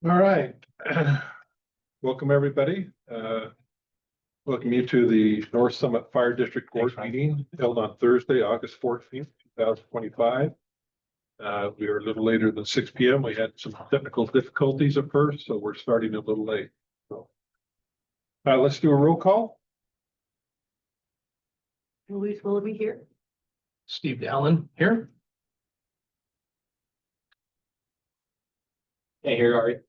All right. Welcome, everybody. Welcome you to the North Summit Fire District Board meeting held on Thursday, August 14th, 2025. We are a little later than 6 p.m. We had some technical difficulties at first, so we're starting a little late. So, let's do a roll call. Louise Willoughby here. Steve Allen here. Hey, here are you.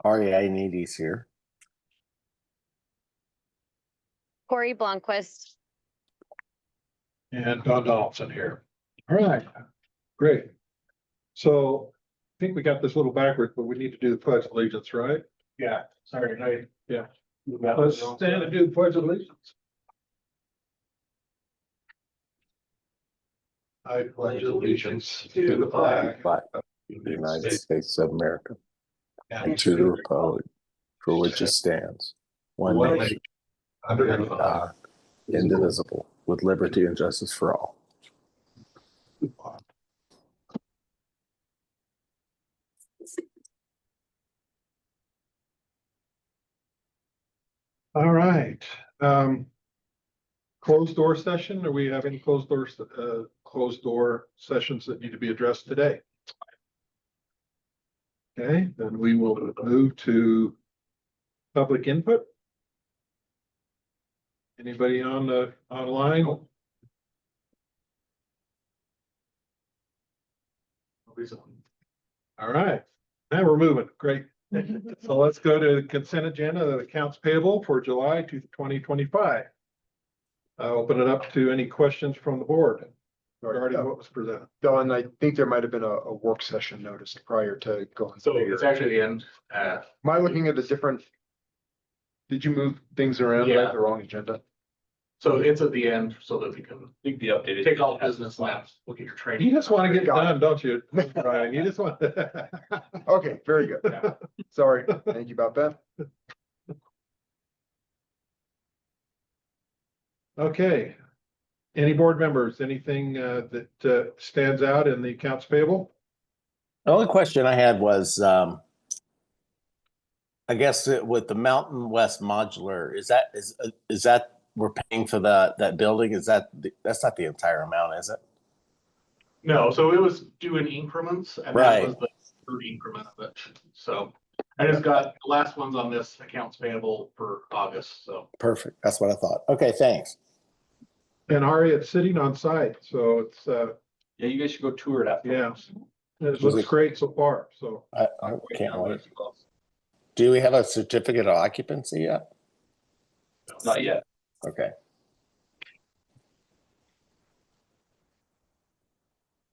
REI Needy's here. Corey Blomquist. And Don Donaldson here. All right, great. So I think we got this a little backwards, but we need to do the pledge of allegiance, right? Yeah, sorry, night. Yeah. Let's stand and do the pledge of allegiance. I pledge allegiance to the flag By the United States of America and to the republic for which it stands, one nation, under God, indivisible, with liberty and justice for all. All right. Closed door session, or we have any closed door sessions that need to be addressed today? Okay, then we will move to public input. Anybody on the online? All right, now we're moving. Great. So let's go to the consent agenda, the accounts payable for July 2025. Open it up to any questions from the board regarding what was presented. Don, I think there might have been a work session notice prior to going. So through it's your- actually the end. Am I looking at a different? Did you move things around? Yeah. Like the wrong agenda? So it's at the end so that we can Be updated. take all business labs, look at your training. You just want to get Got it. done, don't you, Brian? You just want. Okay, very good. Sorry, thank you about that. Okay. Any board members, anything that stands out in the accounts payable? The only question I had was, I guess with the Mountain West Modular, is that we're paying for that building? That's not the entire amount, is it? No, so it was due in increments and Right. that was the third increment of it. So I just got the last ones on this accounts payable for August, so. Perfect. That's what I thought. Okay, thanks. And Ari, it's sitting on site, so it's, Yeah, you guys should go tour it after. yeah, it looks great so far, so. I can't wait. Do we have a certificate of occupancy yet? Not yet. Okay.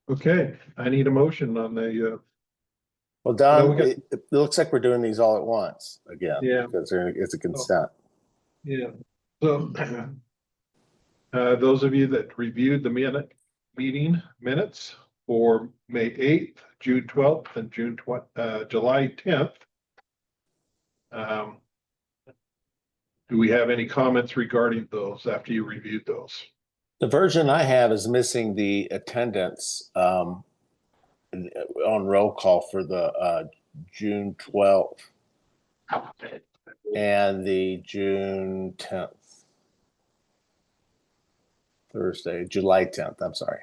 Okay, I need a motion on the, Well, Don, we got- it looks like we're doing these all at once again. Yeah. Because it's a consent. yeah, so. Those of you that reviewed the meeting minutes for May 8th, June 12th, and July 10th. Do we have any comments regarding those after you reviewed those? The version I have is missing the attendance on roll call for the June 12th and the June 10th. Thursday, July 10th, I'm sorry.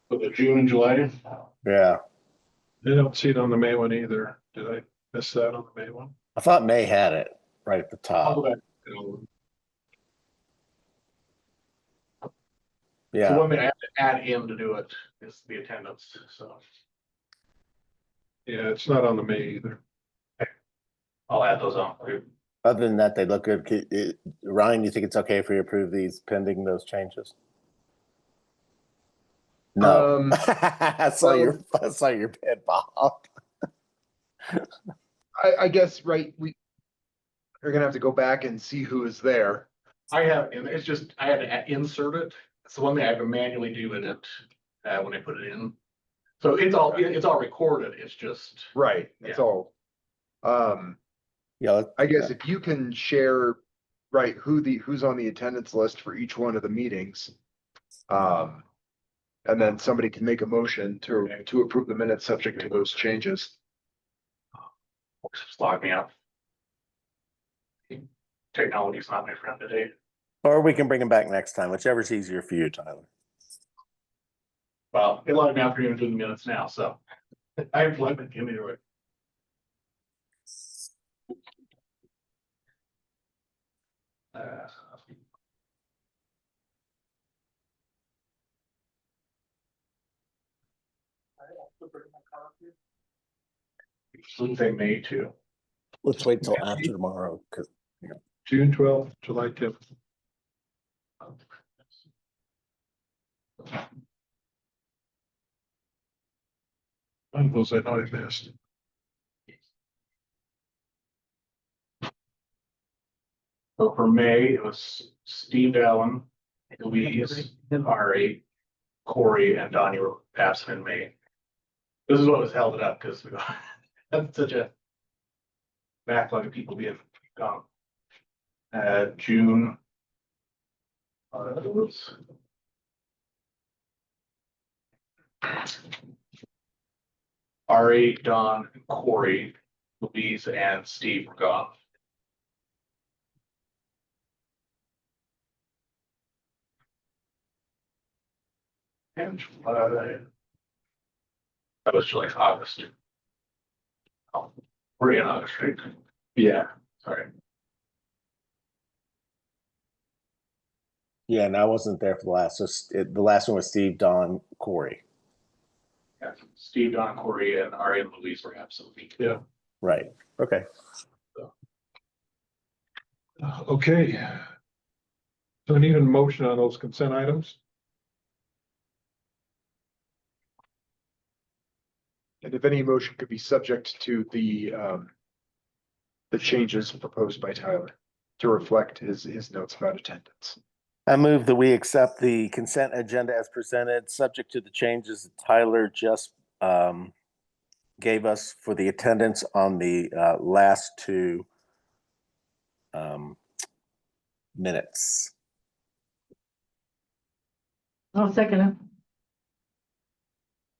For the June and July. Yeah, I don't see it on the May one either. Did I miss that on the May one? I thought May had it right at the I'll top. go back. The Yeah, one thing I have to add in to do it is the attendance, so. Yeah, it's not on the May either. I'll add those on. other than that, they look good. Ryan, you think it's okay if we approve these pending those changes? No. I saw your bid, Bob. I guess, right, we're gonna have to go back and see who is there. I have, and it's just, I had to insert it. It's the one thing I have to manually do in it, when I put it in. So it's all recorded. It's just, Right, that's Yeah. all. Yeah, I guess if you can share, right, who's on the attendance list for each one of the meetings. And then somebody can make a motion to approve the minutes subject to those changes. Just log me up. Technology's not my friend today. Or we can bring them back next time, whichever's easier for you, Tyler. Well, they logged me out for even doing the minutes now, so. I have plugged it in either way. Shouldn't say May too. Let's wait till after tomorrow, because June 12th, July 10th. One of those I know I missed. So for May, it was Steve Allen, Louise, Ari, Corey, and Donnie were absent in May. This is what was held it up because we had such a backlog of people being gone. June. Oops. Ari, Don, Corey, Louise, and Steve were gone. And that was like August. Oh, we're in August, right? Yeah, sorry. yeah, and I wasn't there for the last. So the last one was Steve, Don, Corey. Yeah, Steve, Don, Corey, and Ari and Louise were absent. Yeah. Right. Okay. Okay. So I need a motion on those consent items. And if any motion could be subject to the changes proposed by Tyler to reflect his notes about attendance. I move that we accept the consent agenda as presented, subject to the changes that Tyler just gave us for the attendance on the last two minutes. I'll second it.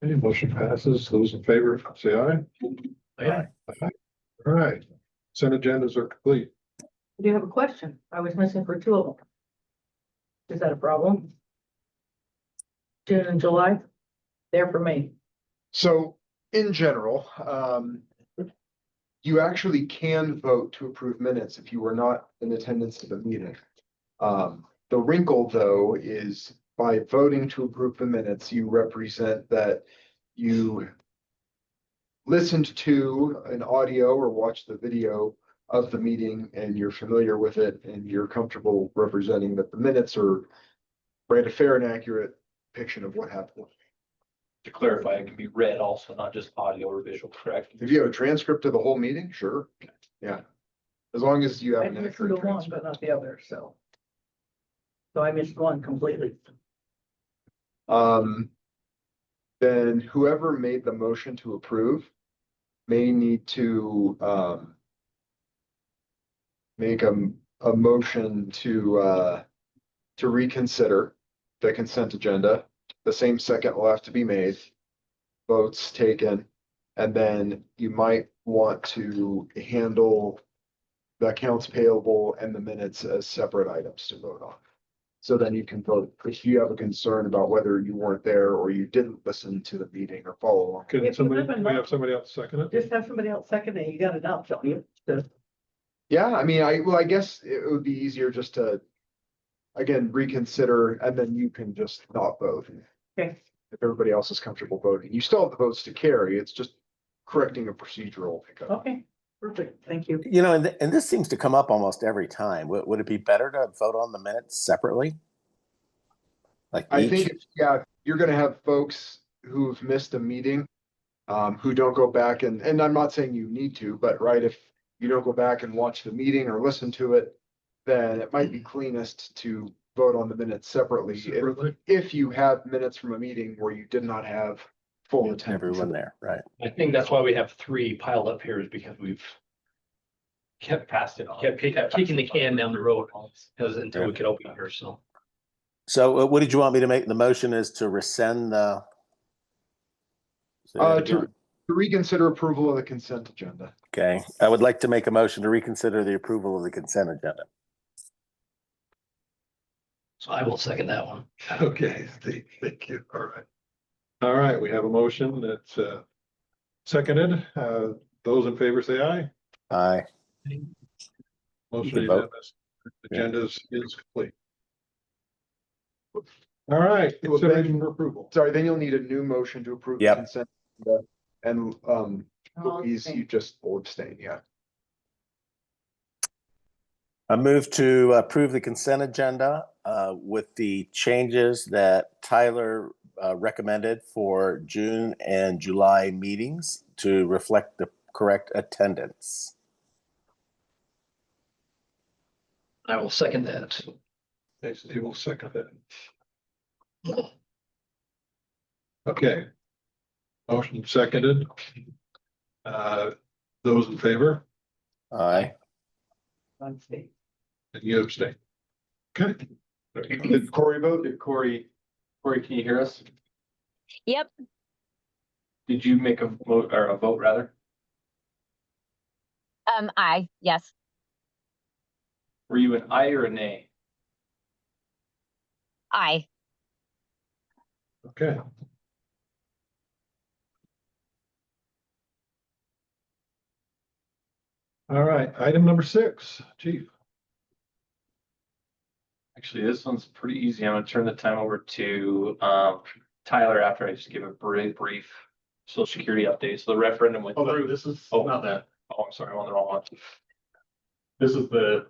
Any motion passes. Those in favor, say aye. Aye. All right. Consent agendas are complete. I do have a question. I was missing for two of them. Is that a problem? June and July? There for me. So in general, you actually can vote to approve minutes if you were not in attendance at the meeting. The wrinkle, though, is by voting to approve the minutes, you represent that you listened to an audio or watched the video of the meeting and you're familiar with it and you're comfortable representing that the minutes are write a fair and accurate depiction of what happened. To clarify, it can be read also, not just audio or visual, correct? If you have a transcript of the whole meeting, sure. Yeah. As long as you have I an listened to accurate one, transcript. but not the other, so. So I missed one completely. Then whoever made the motion to approve may need to make a motion to reconsider the consent agenda. The same second will have to be made, votes taken, and then you might want to handle the accounts payable and the minutes as separate items to vote on. So then you can vote if you have a concern about whether you weren't there or you didn't listen to the meeting or follow along. Can If you live in we have somebody else second it? Just have somebody else second it. You got it out, don't you? So, Yeah, I mean, I guess it would be easier just to, again, reconsider and then you can just not vote. okay. If everybody else is comfortable voting, you still have the votes to carry. It's just correcting a procedural hiccup. Okay, perfect. Thank you. You know, and this seems to come up almost every time. Would it be better to vote on the minutes separately? Like I each? think, yeah, you're gonna have folks who've missed a meeting, who don't go back and I'm not saying you need to, but right, if you don't go back and watch the meeting or listen to it, then it might be cleanest to vote on the minutes separately. If you have minutes from a meeting where you did not have full attendance. Everyone there, right? I think that's why we have three piled up here is because we've kept kicking the can down the road because until we could open here, so. So what did you want me to make? The motion is to rescind the. Say that To again? reconsider approval of the consent agenda. Okay, I would like to make a motion to reconsider the approval of the consent agenda. So I will second that one. Okay, Steve, thank you. All right. All right, we have a motion that's seconded. Those in favor say aye. Aye. Motion can vote. unanimous. Agenda is complete. All right, Well, consideration for approval. Sorry, then you'll need a new motion to approve. the Yep. consent agenda. And, I'll Louise, abstain. you just will abstain, yeah. I move to approve the consent agenda with the changes that Tyler recommended for June and July meetings to reflect the correct attendance. I will second that. Okay, Steve will second that. Okay. Motion seconded. Those in favor, Aye. and you abstain. Okay. Did Corey vote? Corey, can you hear us? Yep, Did you make a vote or a vote rather? aye, yes, Were you an aye or a nay? aye. Okay. All right, item number 6, Chief. Actually, this one's pretty easy. I'm gonna turn the time over to Tyler after I just give a brief social security update. So the referendum went through. This is Oh. not that. Oh, I'm sorry, I'm on the wrong one. This is the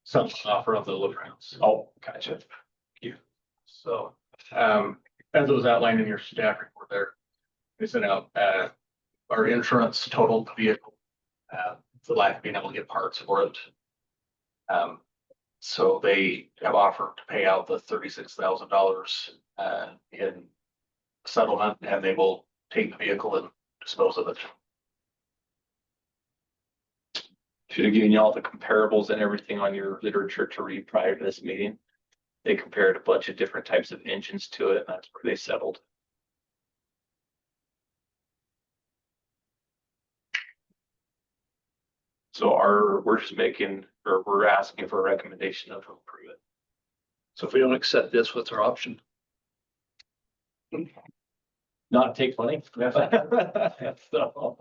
some offer of the LaFrance. Oh, gotcha. Thank you. So, as it was outlined in your staff report there, they sent out, our insurance totaled the vehicle. The lack of being able to get parts for it. So they have offered to pay out the $36,000 in settlement, and they will take the vehicle and dispose of it. Should have given you all the comparables and everything on your literature to read prior to this meeting. They compared a bunch of different types of engines to it, and that's where they settled. So we're just we're asking for a recommendation of approve it. So if we don't accept this, what's our option? Not take money. So,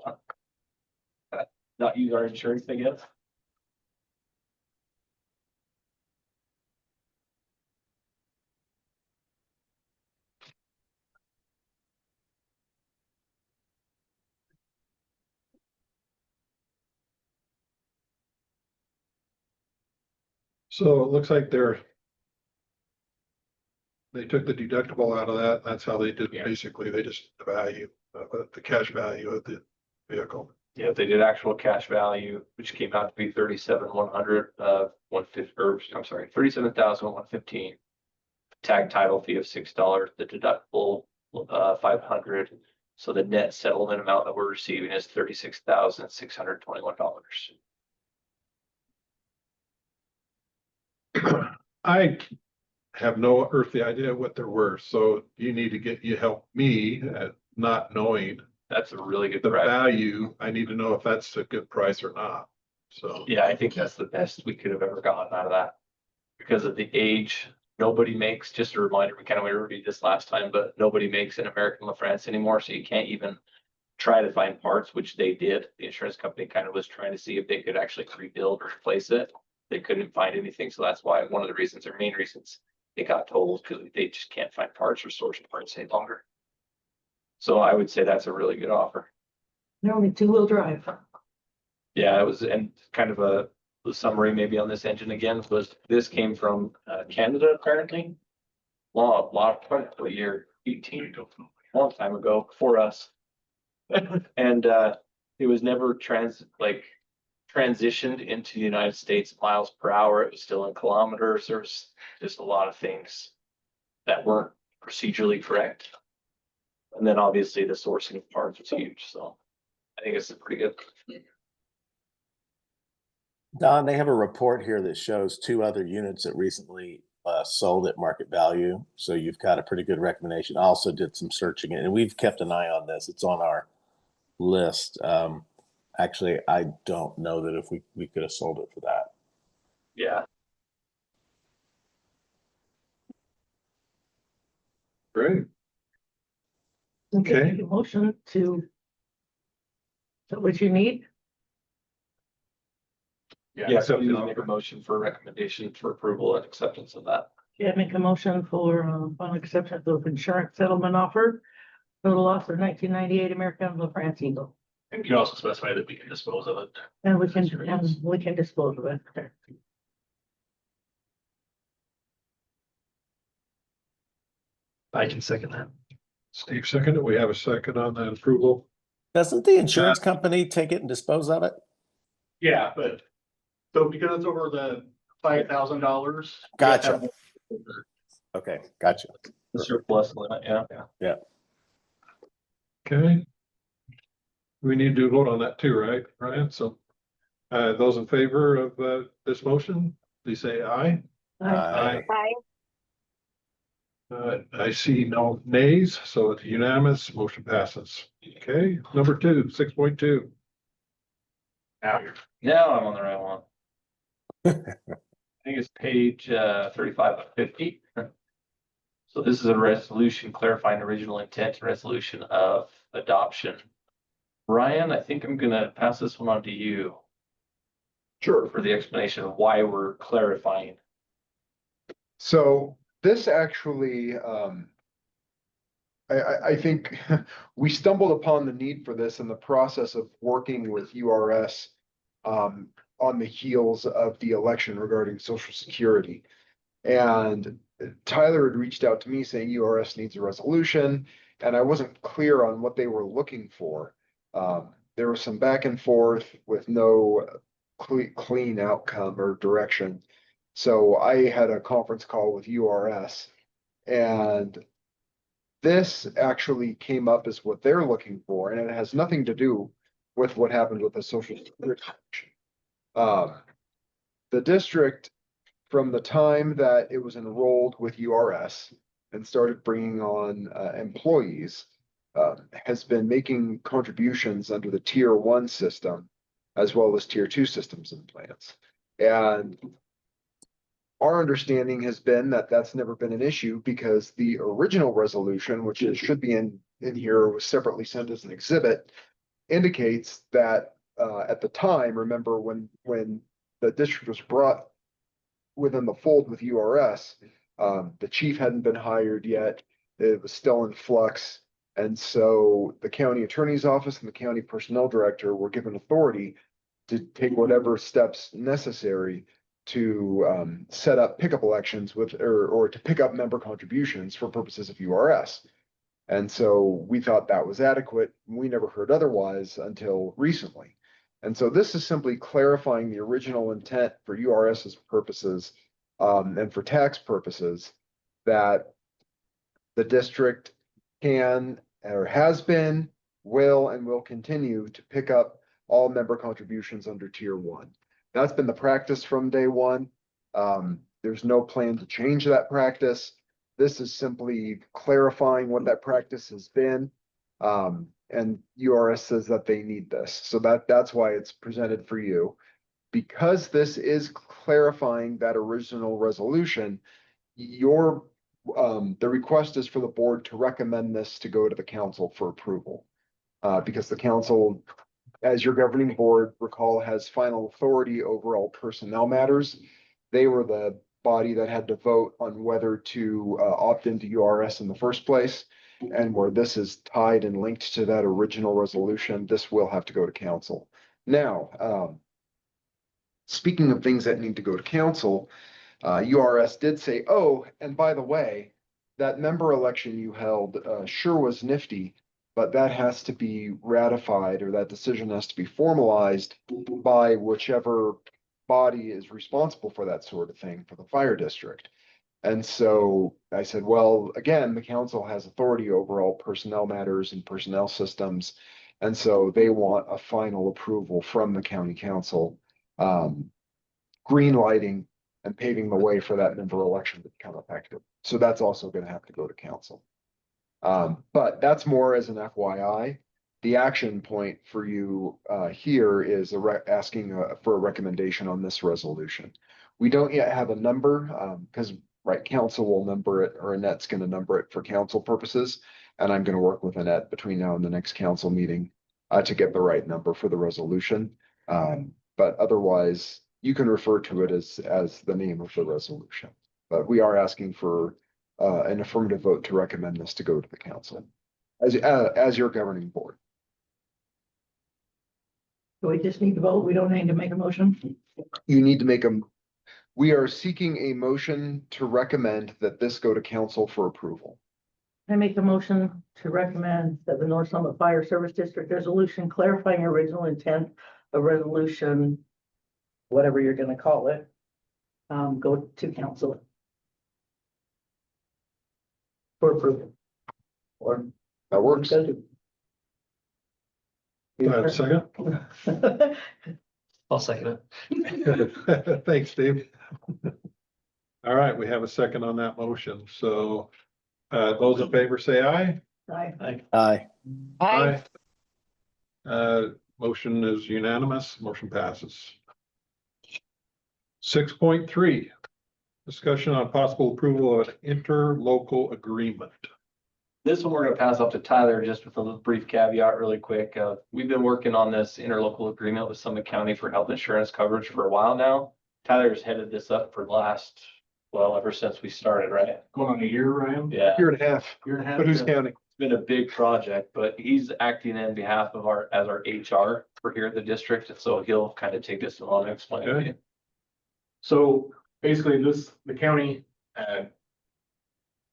not use our insurance, I guess. So it looks like they took the deductible out of that. That's how they did, Yeah. basically, they just the value, the cash value of the vehicle. Yeah, they did actual cash value, which came out to be 37,100, 150, or I'm sorry, 37,115. Tag title fee of $6, the deductible, 500. So the net settlement amount that we're receiving is $36,621. I have no earthly idea what they're worth, so you need to you help me at not knowing That's a really good the price. value. I need to know if that's a good price or not. So, Yeah, I think that's the best we could have ever gotten out of that. Because of the age, nobody makes, just a reminder, we kind of reviewed this last time, but nobody makes an American LaFrance anymore, so you can't even try to find parts, which they did. The insurance company kind of was trying to see if they could actually rebuild or replace it. They couldn't find anything, so that's why one of the reasons, or main reasons, it got totaled, because they just can't find parts or source parts any longer. So I would say that's a really good offer. They're only 2-wheel drive. Yeah, it was, and kind of the summary maybe on this engine again was this came from Canada apparently. Quite a year, 18, long time ago for us. And it was never transitioned into the United States miles per hour. It was still in kilometers. There's just a lot of things that weren't procedurally correct. And then obviously the sourcing of parts was huge. So I think it's pretty good. Don, they have a report here that shows 2 other units that recently sold at market value. So you've got a pretty good recommendation. I also did some searching and we've kept an eye on this. It's on our list. Actually, I don't know that if we could have sold it for that. Yeah. Great. Okay. Okay. Make a motion to. Is that what you need? Yeah, so please make a motion for recommendation for approval and acceptance of that. Yeah, make a motion for, final acceptance of insurance settlement offer. Total loss of 1998 American LaFrance Eagle. And you can also specify that we can dispose of it. And we can dispose of it. Okay. I can second that. Steve seconded. We have a second on that approval. Doesn't the insurance company take it and dispose of it? Yeah, but so because it's over the $5,000. Gotcha. Okay, gotcha. The surplus limit, yeah. Okay. We need to vote on that too, right, Ryan? So, those in favor of, this motion, please say aye. Aye. Hi. I see no nays, so it's unanimous, motion passes. Okay, number 2, 6.2. Now you're Now I'm on the right one. I think it's page 35 of 50. So this is a resolution clarifying original intent and resolution of adoption. Ryan, I think I'm gonna pass this one on to you Sure. for the explanation of why we're clarifying. So this actually, I think we stumbled upon the need for this in the process of working with URS on the heels of the election regarding Social Security. And Tyler had reached out to me saying URS needs a resolution, and I wasn't clear on what they were looking for. There was some back and forth with no clean outcome or direction. So I had a conference call with URS, and this actually came up as what they're looking for, and it has nothing to do with what happened with the Social Security election. The district, from the time that it was enrolled with URS and started bringing on employees, has been making contributions under the Tier 1 system as well as Tier 2 systems and plans. And our understanding has been that that's never been an issue because the original resolution, which should be in here, was separately sent as an exhibit, indicates that at the time, remember when the district was brought within the fold with URS, the chief hadn't been hired yet. It was still in flux. And so the county attorney's office and the county personnel director were given authority to take whatever steps necessary to set up pickup elections with, or to pick up member contributions for purposes of URS. And so we thought that was adequate. We never heard otherwise until recently. And so this is simply clarifying the original intent for URS's purposes and for tax purposes, that the district can or has been, will, and will continue to pick up all member contributions under Tier 1. That's been the practice from day one. There's no plan to change that practice. This is simply clarifying what that practice has been. And URS says that they need this. So that's why it's presented for you. Because this is clarifying that original resolution, the request is for the board to recommend this to go to the council for approval. Because the council, as your governing board, recall, has final authority over all personnel matters. They were the body that had to vote on whether to opt into URS in the first place. And where this is tied and linked to that original resolution, this will have to go to council. Now, speaking of things that need to go to council, URS did say, oh, and by the way, that member election you held sure was nifty, but that has to be ratified, or that decision has to be formalized by whichever body is responsible for that sort of thing for the fire district. And so I said, well, again, the council has authority over all personnel matters and personnel systems. And so they want a final approval from the county council, green lighting and paving the way for that member election to become effective. So that's also gonna have to go to council. But that's more as an FYI. The action point for you here is asking for a recommendation on this resolution. We don't yet have a number because right, council will number it, or Annette's gonna number it for council purposes. And I'm gonna work with Annette between now and the next council meeting to get the right number for the resolution. But otherwise, you can refer to it as the name of the resolution. But we are asking for an affirmative vote to recommend this to go to the council as your governing board. Do we just need to vote? We don't need to make a motion? You need to make we are seeking a motion to recommend that this go to council for approval. I make a motion to recommend that the North Summit Fire Service District resolution clarifying original intent of resolution, whatever you're gonna call it, go to council for approval. Or. That works. Do I have a second? I'll second it. Thanks, Steve. All right, we have a second on that motion. So those in favor say aye. Aye. Aye. Aye. Motion is unanimous. Motion passes. 6.3, discussion on possible approval of an interlocal agreement. This one we're gonna pass off to Tyler just with a little brief caveat really quick. We've been working on this interlocal agreement with Summit County for health insurance coverage for a while now. Tyler's headed this up for the last, well, ever since we started, right? Going on a year, Ryan? Yeah, Year and a half. Year and a half. But who's yeah. counting? it's been a big project, but he's acting in behalf of as our HR for here at the district. And so he'll kind of take this along and explain it to you. So basically the county,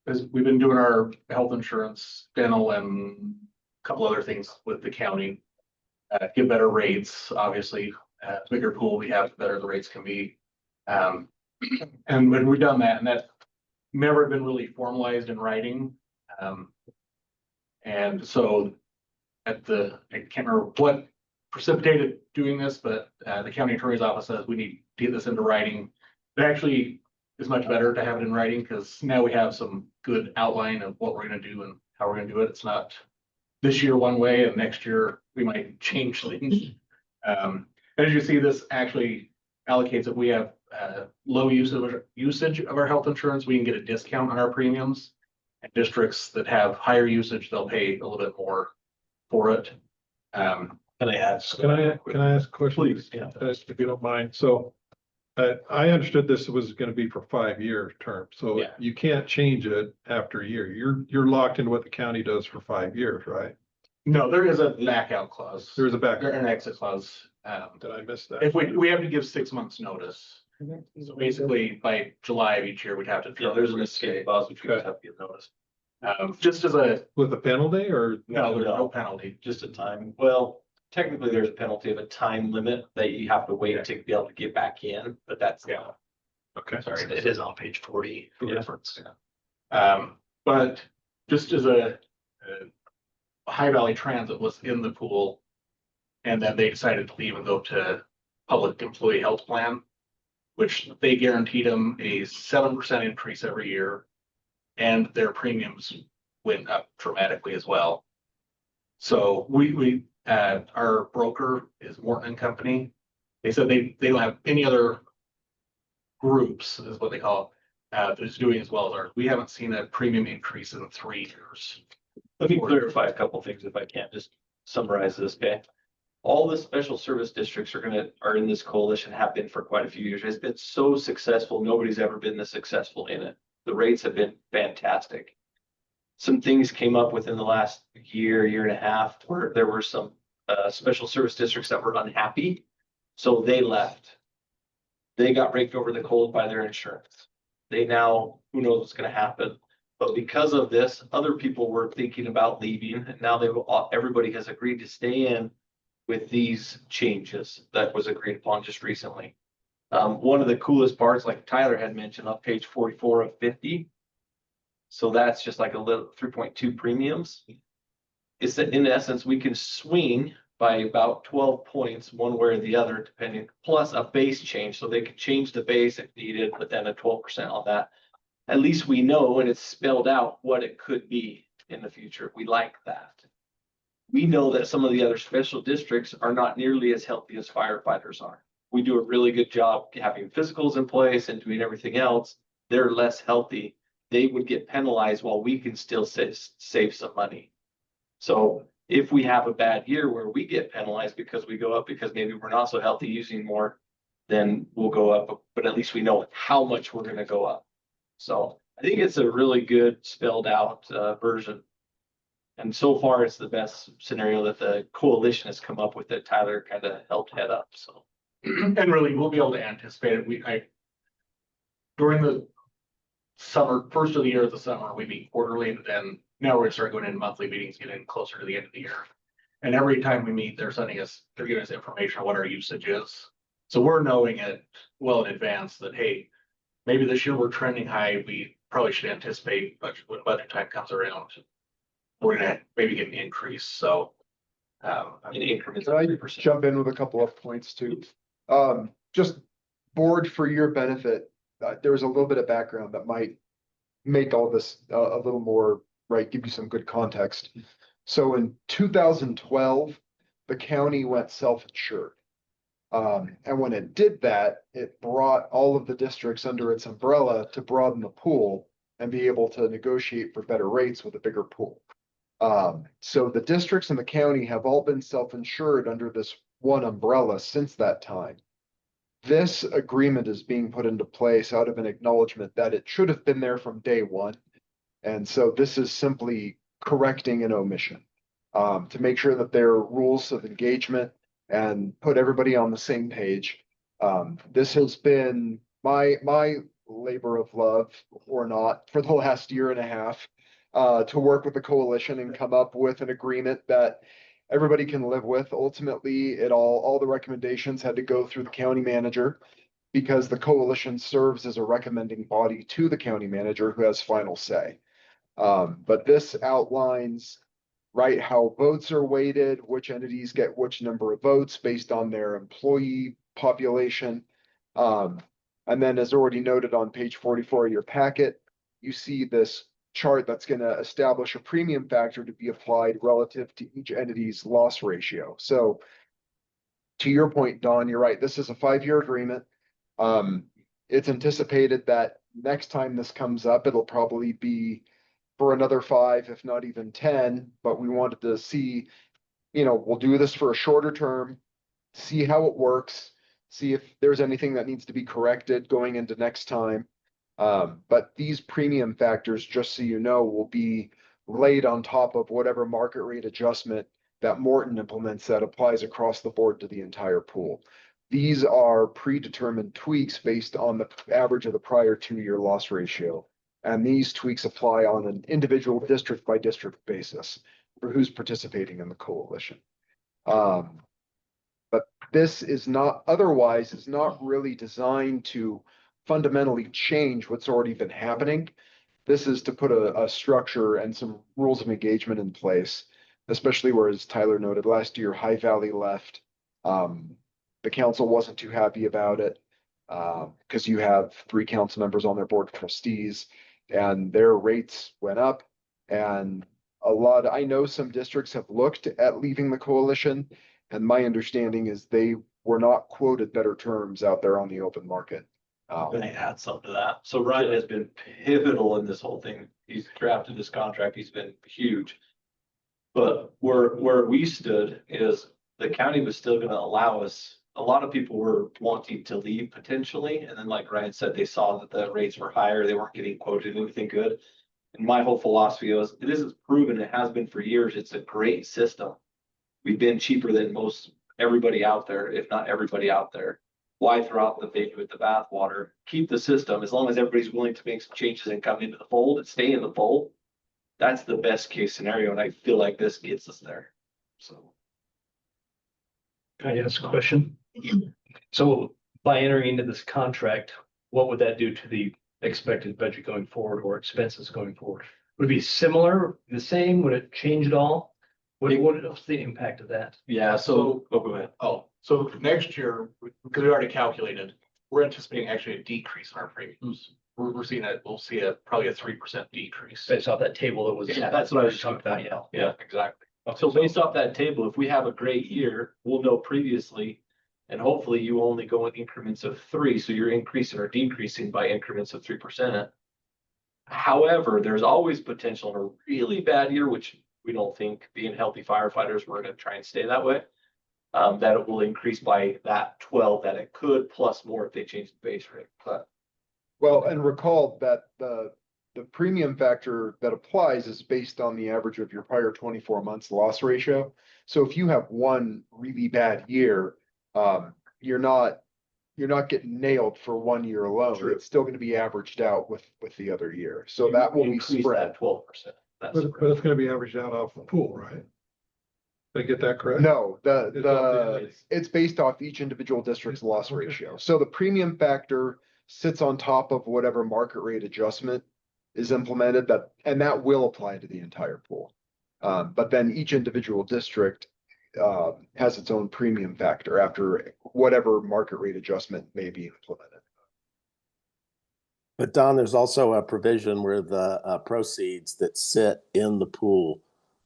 as we've been doing our health insurance, dental and a couple other things with the county. Get better rates, obviously, bigger pool we have, the better the rates can be. And when we've done that, and that's never been really formalized in writing. And so I can't remember what precipitated doing this, but the county attorney's office says we need to get this into writing. It actually is much better to have it in writing because now we have some good outline of what we're gonna do and how we're gonna do it. It's not this year one way and next year we might change things. As you see, this actually allocates if we have low usage of our health insurance, we can get a discount on our premiums. And districts that have higher usage, they'll pay a little bit more for it. Can I add? Can I ask a question? Please, yeah. If you don't mind. So I understood this was going to be for 5-year term, so Yeah. you can't change it after a year. You're locked into what the county does for 5 years, right? No, there is a backout clause. There's a There's backup. an exit clause. Did I miss that? If we have to give 6 months notice. So basically by July of each year, we'd have to. Yeah, there's an escape clause, which we just have to give notice. Just as With a penalty or? no, there's no penalty. Just a time. Well, technically there's a penalty of a time limit that you have to wait to be able to get back in, but that's. Yeah. Okay. Sorry, it is on page 40 for reference. But just as a High Valley Transit was in the pool. And then they decided to leave and go to Public Employee Health Plan. Which they guaranteed them a 7% increase every year. And their premiums went up dramatically as well. So our broker is Morton and Company. They said they don't have any other groups, is what they call it, that's doing as well as ours. We haven't seen a premium increase in 3 years. Let me clarify a couple things if I can, just summarize this, okay? All the special service districts are in this coalition, have been for quite a few years. It's been so successful. Nobody's ever been this successful in it. The rates have been fantastic. Some things came up within the last year and a half where there were some special service districts that were unhappy. So they left. They got raked over the coals by their insurance. They now, who knows what's going to happen. But because of this, other people were thinking about leaving. And now everybody has agreed to stay in with these changes that was agreed upon just recently. One of the coolest parts, like Tyler had mentioned on page 44 of 50. So that's just like a little 3.2 premiums. Is that in essence, we can swing by about 12 points, one way or the other, depending, plus a base change, so they could change the base if needed, but then a 12% on that. At least we know and it's spelled out what it could be in the future. We like that. We know that some of the other special districts are not nearly as healthy as firefighters are. We do a really good job having physicals in place and doing everything else. They're less healthy. They would get penalized while we can still save some money. So if we have a bad year where we get penalized because we go up because maybe we're not so healthy using more, then we'll go up, but at least we know how much we're gonna go up. So I think it's a really good spelled out version. And so far, it's the best scenario that the coalition has come up with that Tyler kind of helped head up, so. And really, we'll be able to anticipate it. During the summer, first of the year of the summer, we meet quarterly, and then now we're gonna start going into monthly meetings, getting closer to the end of the year. And every time we meet, they're giving us information on what our usage is. So we're knowing it well in advance that, hey, maybe this year we're trending high, we probably should anticipate when budget time comes around, we're gonna maybe get an increase, so. In increments Can of I 3%. jump in with a couple of points too? Just board for your benefit, there was a little bit of background that might make all this a little more, right, give you some good context. So in 2012, the county went self-insured. And when it did that, it brought all of the districts under its umbrella to broaden the pool and be able to negotiate for better rates with a bigger pool. So the districts in the county have all been self-insured under this one umbrella since that time. This agreement is being put into place out of an acknowledgement that it should have been there from day one. And so this is simply correcting an omission, to make sure that there are rules of engagement and put everybody on the same page. This has been my labor of love or not for the last year and a half, to work with the coalition and come up with an agreement that everybody can live with. Ultimately, all the recommendations had to go through the county manager because the coalition serves as a recommending body to the county manager who has final say. But this outlines, right, how votes are weighted, which entities get which number of votes based on their employee population. And then as already noted on page 44 of your packet, you see this chart that's going to establish a premium factor to be applied relative to each entity's loss ratio. So to your point, Don, you're right. This is a 5-year agreement. It's anticipated that next time this comes up, it'll probably be for another 5, if not even 10, but we wanted to see, we'll do this for a shorter term, see how it works, see if there's anything that needs to be corrected going into next time. But these premium factors, just so you know, will be laid on top of whatever market rate adjustment that Morton implements that applies across the board to the entire pool. These are predetermined tweaks based on the average of the prior 2-year loss ratio. And these tweaks apply on an individual district by district basis for who's participating in the coalition. But this is not really designed to fundamentally change what's already been happening. This is to put a structure and some rules of engagement in place, especially where, as Tyler noted, last year High Valley left. The council wasn't too happy about it because you have 3 council members on their board of trustees and their rates went up. And I know some districts have looked at leaving the coalition, and my understanding is they were not quoted better terms out there on the open market. Can I add something to that? So Ryan has been pivotal in this whole thing. He's drafted this contract. He's been huge. But where we stood is the county was still going to allow us. A lot of people were wanting to leave potentially. And then like Ryan said, they saw that the rates were higher. They weren't getting quoted anything good. And my whole philosophy was, this is proven, it has been for years. It's a great system. We've been cheaper than everybody out there, if not everybody out there. Why throw out the baby with the bathwater? Keep the system as long as everybody's willing to make some changes and come into the fold and stay in the fold. That's the best case scenario, and I feel like this gets us there. So, can I ask a question? So by entering into this contract, what would that do to the expected budget going forward or expenses going forward? Would it be similar, the same? Would it change at all? What's the impact of that? Yeah, so, oh, go ahead. So next year, because we already calculated, we're anticipating actually a decrease in our premiums. We're seeing we'll see probably a 3% decrease. Based off that table that was. Yeah, that's what I was talking about, yeah. Yeah. Exactly. So based off that table, if we have a great year, we'll know previously, and hopefully you only go in increments of 3, so you're increasing or decreasing by increments of 3%. However, there's always potential in a really bad year, which we don't think, being healthy firefighters, we're gonna try and stay that way. That it will increase by that 12 that it could, plus more if they change the base rate, but. Well, and recall that the premium factor that applies is based on the average of your prior 24 months loss ratio. So if you have one really bad year, you're not getting nailed for 1 year alone. True. It's still gonna be averaged out with the other year. So that will be Increase spread. that 12%. That's But it's gonna be averaged out off the pool, right? Did I get that correct? No, It's off it's based off each individual district's loss Okay. ratio. So the premium factor sits on top of whatever market rate adjustment is implemented, and that will apply to the entire pool. But then each individual district has its own premium factor after whatever market rate adjustment may be implemented. But Don, there's also a provision where the proceeds that sit in the pool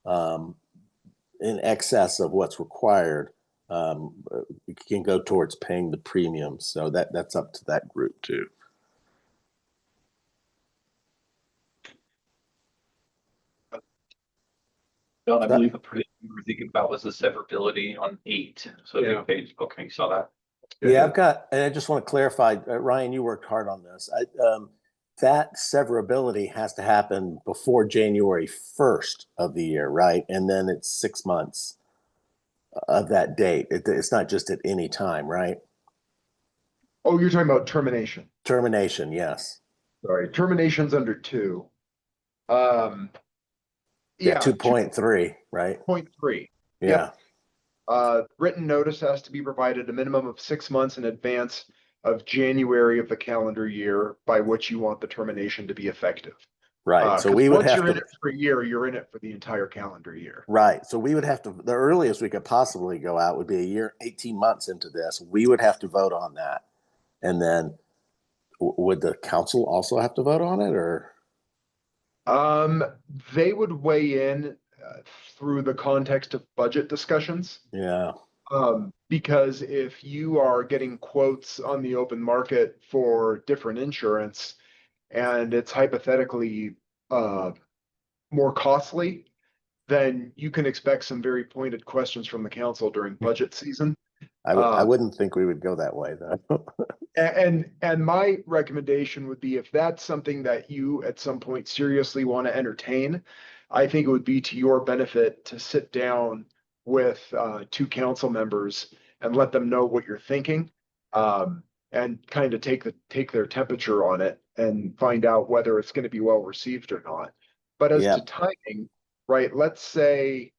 in excess of what's required can go towards paying the premiums. So that's up to that group too. John, I believe the provision we were thinking about was the severability on 8. So Yeah. the page, okay, you saw that? Yeah, and I just want to clarify, Ryan, you worked hard on this. That severability has to happen before January 1st of the year, right? And then it's 6 months of that date. It's not just at any time, right? Oh, you're talking about termination. Termination, yes. Sorry, termination's under 2. Yeah, 2.3, right? 2.3. Yeah. Written notice has to be provided a minimum of 6 months in advance of January of the calendar year by which you want the termination to be effective. Right. So 'Cause we would once have you're in to, it for a year, you're in it for the entire calendar year. right. So we would have to, the earliest we could possibly go out would be a year, 18 months into this. We would have to vote on that. And then would the council also have to vote on it, or? They would weigh in through the context of budget discussions. Yeah. Because if you are getting quotes on the open market for different insurance and it's hypothetically more costly, then you can expect some very pointed questions from the council during budget season. I wouldn't think we would go that way though. And my recommendation would be, if that's something that you at some point seriously want to entertain, I think it would be to your benefit to sit down with 2 council members and let them know what you're thinking, and kind of take their temperature on it and find out whether it's going to be well received or not. But as to timing, right, let's say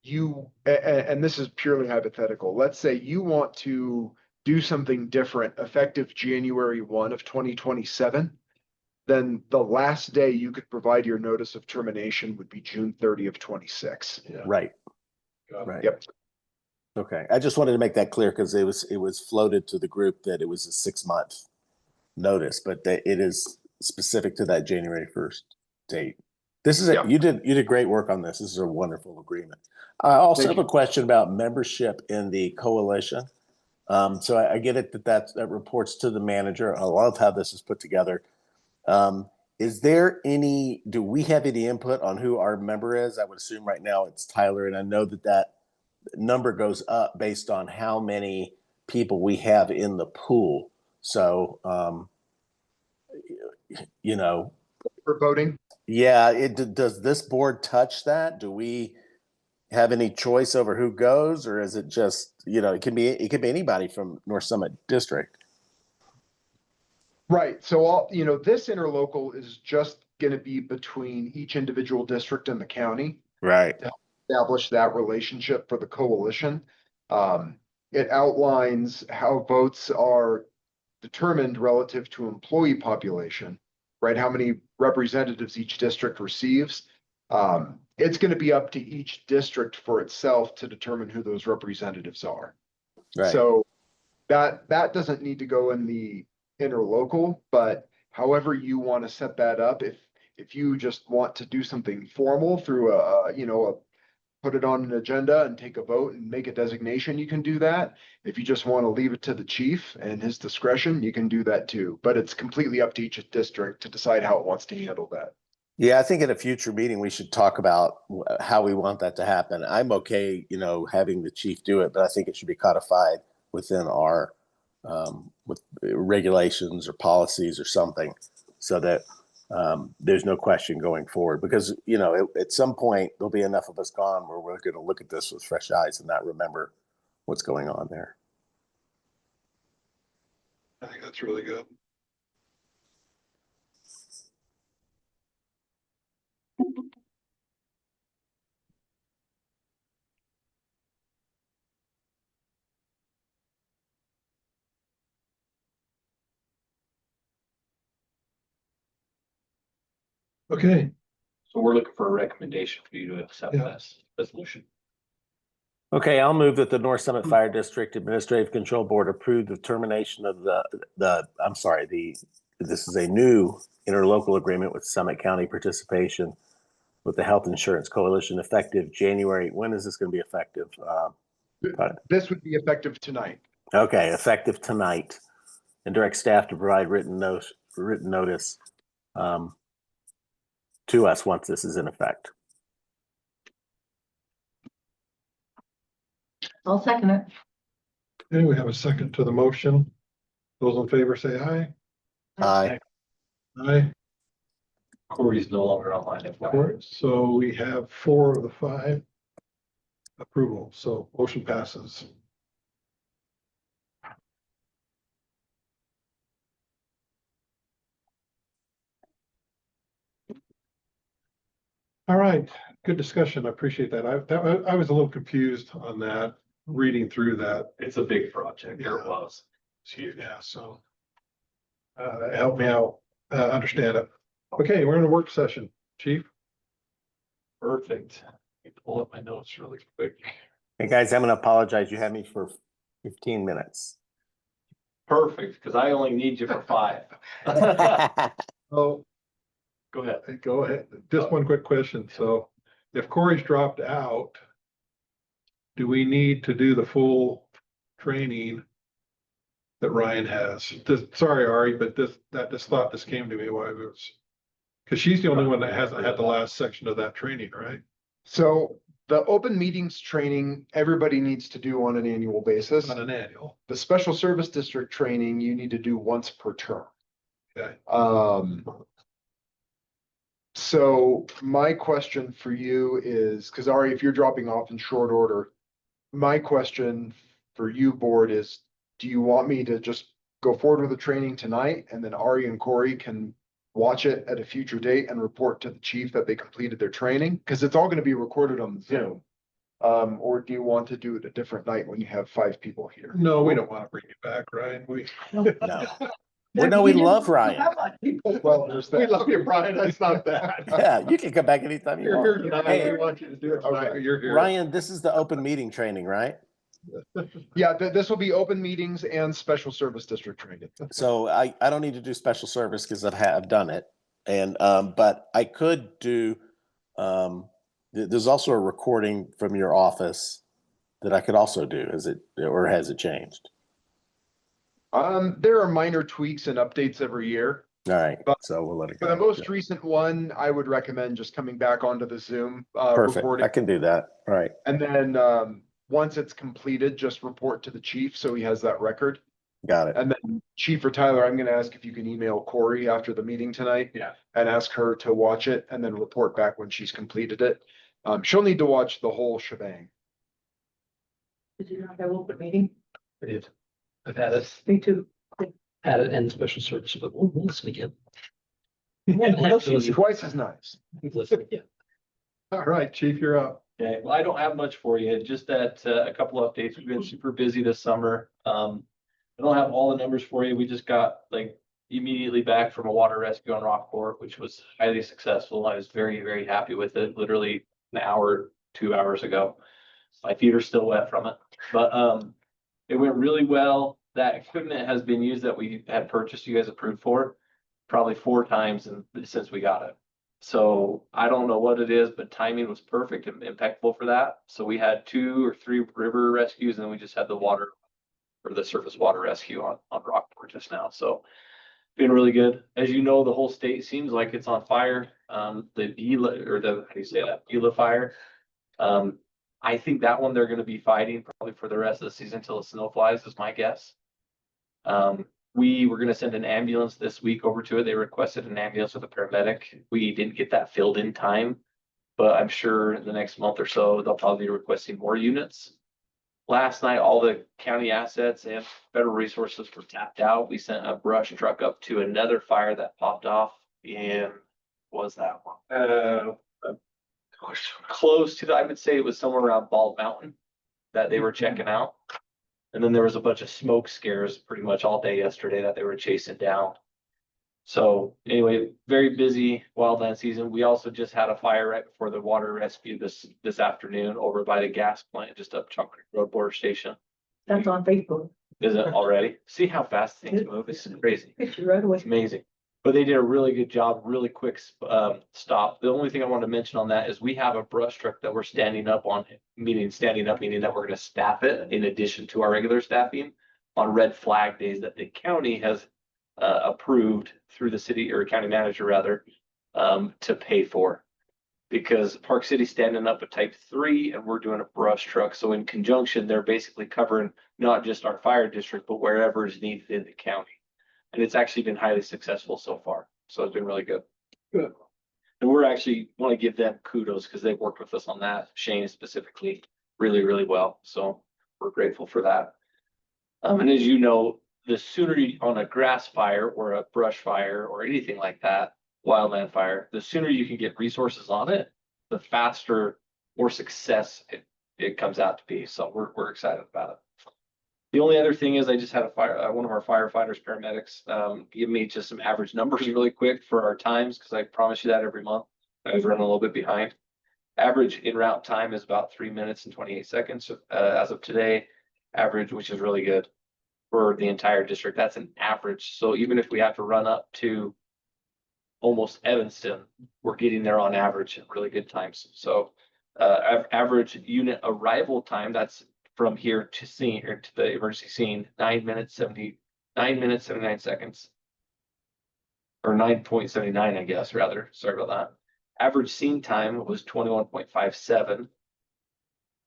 you, and this is purely hypothetical, let's say you want to do something different effective January 1 of 2027, then the last day you could provide your notice of termination would be June 30 of 26. Yeah. Right. Got it. Right. Yep. Okay. I just wanted to make that clear because it was floated to the group that it was a 6-month notice, but that it is specific to that January 1st date. This is Yeah. you did great work on this. This is a wonderful agreement. I also Thank have a question about membership in the coalition. So I get it that reports to the manager. I love how this is put together. Is there do we have any input on who our member is? I would assume right now it's Tyler, and I know that number goes up based on how many people we have in the pool. So, For voting? Yeah, does this board touch that? Do we have any choice over who goes, or is it just, it can be anybody from North Summit District? Right. So this interlocal is just going to be between each individual district and the county. Right. To establish that relationship for the coalition. It outlines how votes are determined relative to employee population, right? How many representatives each district receives. it's gonna be up to each district for itself to determine who those representatives are. Right. So that doesn't need to go in the interlocal, but however you want to set that up, if you just want to do something formal through put it on an agenda and take a vote and make a designation, you can do that. If you just want to leave it to the chief and his discretion, you can do that too. But it's completely up to each district to decide how it wants to handle that. Yeah, I think at a future meeting, we should talk about how we want that to happen. I'm okay, having the chief do it, but I think it should be codified within our with regulations or policies or something, so that there's no question going forward. Because at some point there'll be enough of us gone where we're going to look at this with fresh eyes and not remember what's going on there. I think that's really good. Okay, So we're looking for a recommendation for you to accept Yeah. this resolution. Okay, I'll move that the North Summit Fire District Administrative Control Board approve the termination of this is a new interlocal agreement with Summit County participation with the Health Insurance Coalition effective January. When is this going to be effective? This would be effective tonight. Okay, effective tonight, and direct staff to provide written notice to us once this is in effect. I'll second it. okay, we have a second to the motion. Those in favor say aye. Aye. Aye. Corey's no longer online. So we have 4 of the 5 approval, so motion passes. All right, good discussion. I appreciate that. I was a little confused on that, reading through that. It's a big project. There it was. Yeah, so help me out, understand it. Okay, we're in a work session, chief. Perfect. Let me pull up my notes really quick. Hey guys, I'm going to apologize. You had me for 15 minutes. Perfect, because I only need you for 5. Oh, Go ahead. go ahead. Just one quick question. So if Corey's dropped out, do we need to do the full training that Ryan has? Sorry, Ari, but this thought just came to me while I was, because she's the only one that hasn't had the last section of that training, right? So the open meetings training, everybody needs to do on an annual basis. On an annual. The special service district training, you need to do once per term. Okay. So my question for you is, because Ari, if you're dropping off in short order, my question for you, board, is do you want me to just go forward with the training tonight and then Ari and Corey can watch it at a future date and report to the chief that they completed their training? Because it's all going to be recorded on Zoom. Or do you want to do it a different night when you have 5 people here? No, we don't want to bring you back, Ryan. No. Well, no, we love Ryan. Well, there's that. We love you, Brian. That's not bad. Yeah, you can come back anytime you You're here want. tonight. Hey, We want you to do it Okay. tonight. You're here. Ryan, this is the open meeting training, right? Yeah, this will be open meetings and special service district training. So I don't need to do special service because I've done it. And but I could do there's also a recording from your office that I could also do. Has it changed? There are minor tweaks and updates every year. All right, But so we'll let it go. For the most recent one, I would recommend just coming back onto the Zoom Perfect. recording. I can do that. All right. And then once it's completed, just report to the chief so he has that record. Got it. And then Chief or Tyler, I'm gonna ask if you can email Corey after the meeting tonight. Yeah. And ask her to watch it and then report back when she's completed it. She'll need to watch the whole shebang. Did you not have open meeting? I did. I've had it, Me too. and special service, but we'll listen again. It's twice as nice. We've listened again. All right, chief, you're up. Okay, well, I don't have much for you, just that a couple of updates. We've been super busy this summer. I don't have all the numbers for you. We just got immediately back from a water rescue on Rockport, which was highly successful. I was very, very happy with it. Literally an hour, 2 hours ago. My feet are still wet from it, but it went really well. That equipment has been used that we had purchased, you guys approved for, probably 4 times since we got it. So I don't know what it is, but timing was perfect and impeccable for that. So we had 2 or 3 river rescues, and then we just had the water or the surface water rescue on Rockport just now. So been really good. As you know, the whole state seems like it's on fire. The Gila, or the, how do you say that? Gila fire. I think that one they're gonna be fighting probably for the rest of the season until the snow flies is my guess. We were gonna send an ambulance this week over to it. They requested an ambulance with a paramedic. We didn't get that filled in time. But I'm sure in the next month or so, they'll probably be requesting more units. Last night, all the county assets and federal resources were tapped out. We sent a brush truck up to another fire that popped off in, what was that one? Close to I would say it was somewhere around Bald Mountain that they were checking out. And then there was a bunch of smoke scares pretty much all day yesterday that they were chasing down. So anyway, very busy wildland season. We also just had a fire right before the water rescue this afternoon over by the gas plant, just up Chalk Creek Road Border Station. That's on Facebook. Is it already? See how fast things move? It's crazy. Picture right away. It's amazing. But they did a really good job, really quick stop. The only thing I want to mention on that is we have a brush truck that we're standing up on, meaning that we're going to staff it in addition to our regular staffing on red flag days that the county has approved through the city or county manager rather, to pay for. Because Park City's standing up a type 3 and we're doing a brush truck. So in conjunction, they're basically covering not just our fire district, but wherever is needed in the county. And it's actually been highly successful so far. So it's been really good. Good. And we're actually want to give them kudos because they've worked with us on that, Shane specifically, really, really well. So we're grateful for that. And as you know, the sooner you on a grass fire or a brush fire or anything like that, wildland fire, the sooner you can get resources on it, the faster or success it comes out to be. So we're excited about it. The only other thing is I just had one of our firefighters, paramedics, give me just some average numbers really quick for our times, because I promise you that every month. I was running a little bit behind. Average en route time is about 3 minutes and 28 seconds as of today. Average, which is really good for the entire district. That's an average. So even if we have to run up to almost Evanston, we're getting there on average at really good times. So average unit arrival time, that's from here to scene or to the emergency scene, 9 minutes 79 seconds, or 9.79, I guess, rather. Sorry about that. Average scene time was 21.57.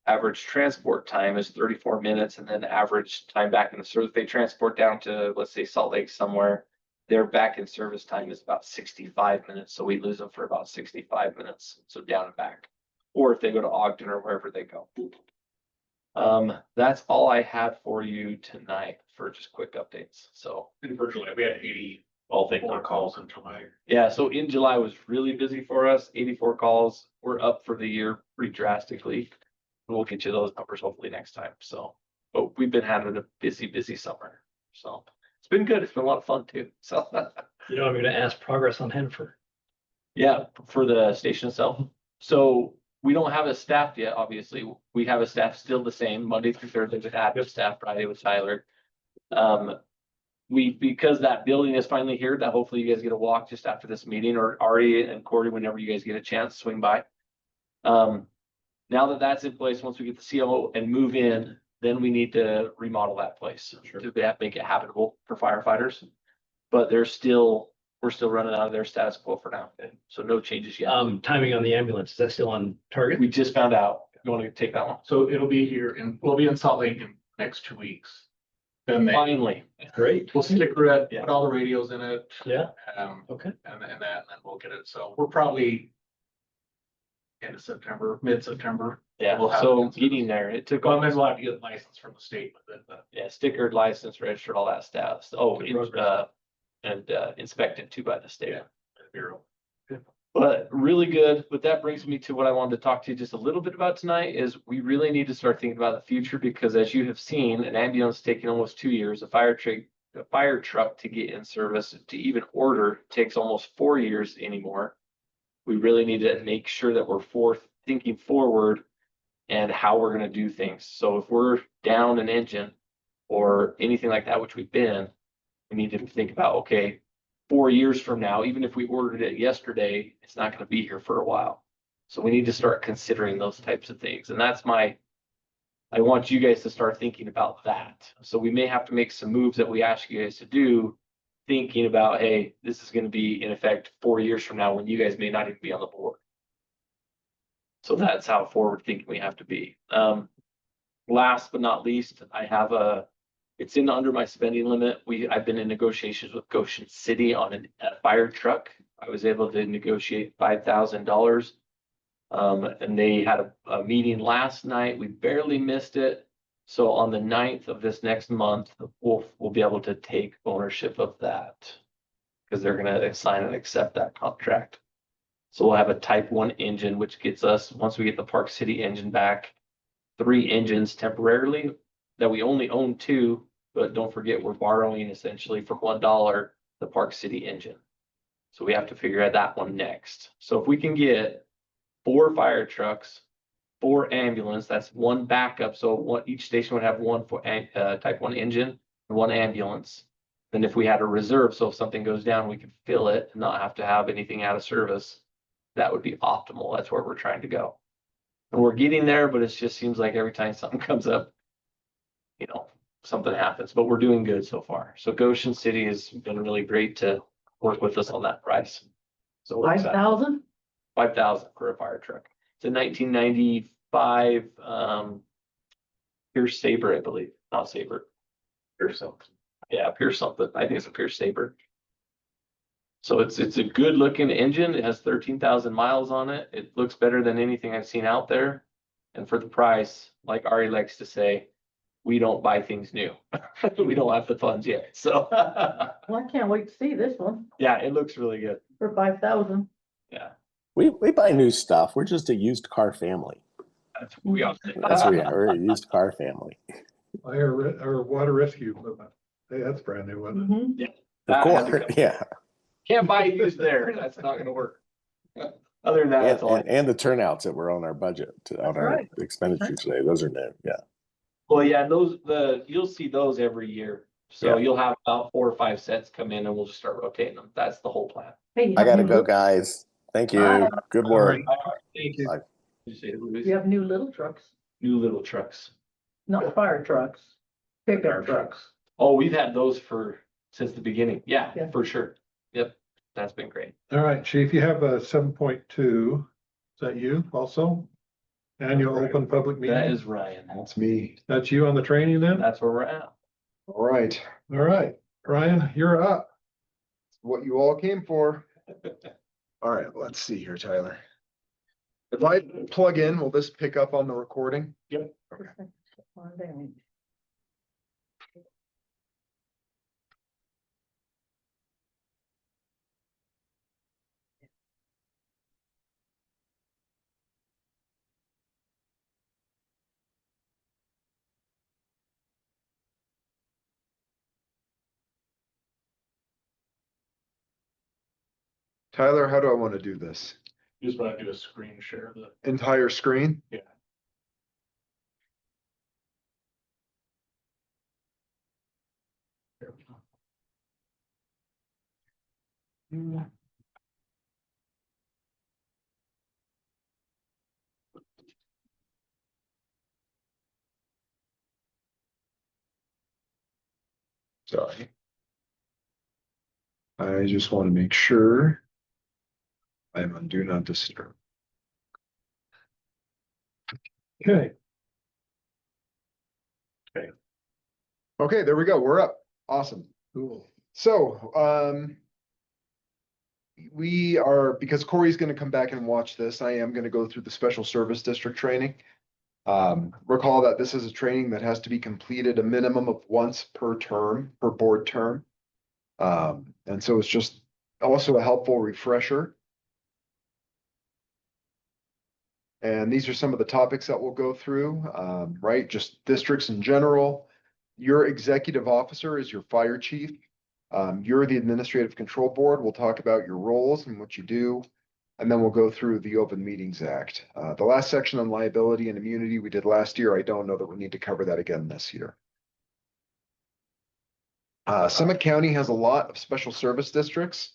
Average transport time is 34 minutes, and then average time back in the service. If they transport down to, let's say, Salt Lake somewhere, their back in service time is about 65 minutes. So we lose them for about 65 minutes. So down and back. Or if they go to Ogden or wherever they go. That's all I had for you tonight for just quick updates. So In virtually, we had 84 calls in July. yeah, so in July was really busy for us, 84 calls. We're up for the year pretty drastically. We'll get you those numbers hopefully next time. So, but we've been having a busy summer. So it's been good. It's been a lot of fun too. So You know, I'm gonna ask progress on Hennifer. yeah, for the station itself. So we don't have a staff yet, obviously. We have a staff still the same, Monday through Thursday with active staff, Friday with Tyler. Because that building is finally here, that hopefully you guys get a walk just after this meeting, or Ari and Corey, whenever you guys get a chance, swing by. Now that that's in place, once we get the CMO and move in, then we need to remodel that place to make it habitable for firefighters. But we're still running out of their status quo for now. So no changes yet. Timing on the ambulance, is that still on target? We just found out. You want to take that one? So it'll be here we'll be in Salt Lake in the next 2 weeks. Then Finally. Great. we'll sticker it, Yeah. put all the radios in it. Yeah. Okay. Okay. And then we'll get it. So we're probably end of September, mid-September. Yeah, We'll have so it. getting there, it took, Well, then we'll have to get a license from the state, but yeah, stickered, licensed, registered, all that stuff. Oh, Good progress. and inspected too by the state. Yeah. the Bureau. But really good. But that brings me to what I wanted to talk to you just a little bit about tonight is we really need to start thinking about the future, because as you have seen, an ambulance taking almost 2 years, a fire truck to get in service, to even order, takes almost 4 years anymore. We really need to make sure that we're thinking forward and how we're gonna do things. So if we're down an engine or anything like that, which we've been, we need to think about, okay, 4 years from now, even if we ordered it yesterday, it's not gonna be here for a while. So we need to start considering those types of things. And that's I want you guys to start thinking about that. So we may have to make some moves that we ask you guys to do, thinking about, hey, this is gonna be in effect 4 years from now when you guys may not even be on the board. So that's how forward thinking we have to be. Last but not least, it's under my spending limit. I've been in negotiations with Goshen City on a fire truck. I was able to negotiate $5,000. And they had a meeting last night. We barely missed it. So on the 9th of this next month, we'll be able to take ownership of that. Because they're gonna sign and accept that contract. So we'll have a Type 1 engine, which gets us, once we get the Park City engine back, 3 engines temporarily that we only own 2, but don't forget, we're borrowing essentially for $1 the Park City engine. So we have to figure out that one next. So if we can get 4 fire trucks, 4 ambulance, that's 1 backup. So each station would have 1 for Type 1 engine and 1 ambulance. Then if we had a reserve, so if something goes down, we could fill it and not have to have anything out of service. That would be optimal. That's where we're trying to go. And we're getting there, but it just seems like every time something comes up, something happens, but we're doing good so far. So Goshen City has been really great to work with us on that price. So we're excited. 5,000? 5,000 for a fire truck. It's a 1995 Pierce Saber, I believe, not Saber. Pierce something. Yeah, Pierce something. I think it's a Pierce Saber. So it's a good looking engine. It has 13,000 miles on it. It looks better than anything I've seen out there. And for the price, like Ari likes to say, we don't buy things new. We don't have the funds yet. So Well, I can't wait to see this one yeah, it looks really good. for 5,000. Yeah. We buy new stuff. We're just a used car family. That's what we are. That's what we are. We're a used car family. Our water rescue equipment. Hey, that's brand new, wasn't it? Mhm. Of course, yeah. Can't buy used there. That's not gonna work. Other than that, that's all. And the turnouts that were on our budget, on our right. expenditures today, those are new, yeah. Well, yeah, you'll see those every year. So Yeah. you'll have about 4 or 5 sets come in and we'll just start rotating them. That's the whole plan. Hey, you I have gotta new go, little- guys. Thank you. Bye. Good work. Thank you. Bye. Did you say Louis? You have new little trucks, New little trucks. not fire trucks, pickup trucks. Oh, we've had those since the beginning. Yeah, Yeah. for sure. Yep. That's been great. All right, Chief, you have a 7.2. Is that you also? Annual open public That meeting? is Ryan. That's me. That's you on the training then? That's where we're at. All right, All right, Ryan, you're up. what you all came for. All right, let's see here, Tyler. If I plug in, will this pick up on the recording? Yep. Okay. Tyler, how do I want to do this? You just want to do a screen share of the. Entire screen? Yeah. There we go. Sorry. I just want to make sure I'm on do not disturb. Okay, Okay, there we go. We're up. Awesome. cool. So, we are, because Corey's gonna come back and watch this, I am gonna go through the special service district training. Recall that this is a training that has to be completed a minimum of once per term, per board term. And so it's just also a helpful refresher. And these are some of the topics that we'll go through, right? Just districts in general. Your executive officer is your fire chief. You're the administrative control board. We'll talk about your roles and what you do. And then we'll go through the Open Meetings Act. The last section on liability and immunity we did last year. I don't know that we need to cover that again this year. Summit County has a lot of special service districts.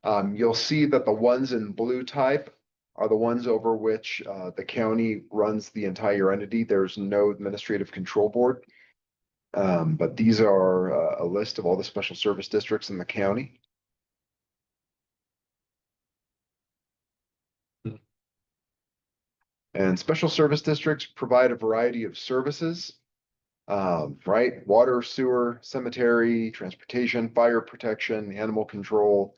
You'll see that the ones in blue type are the ones over which the county runs the entire entity. There's no administrative control board. But these are a list of all the special service districts in the county. And special service districts provide a variety of services, right? Water, sewer, cemetery, transportation, fire protection, animal control.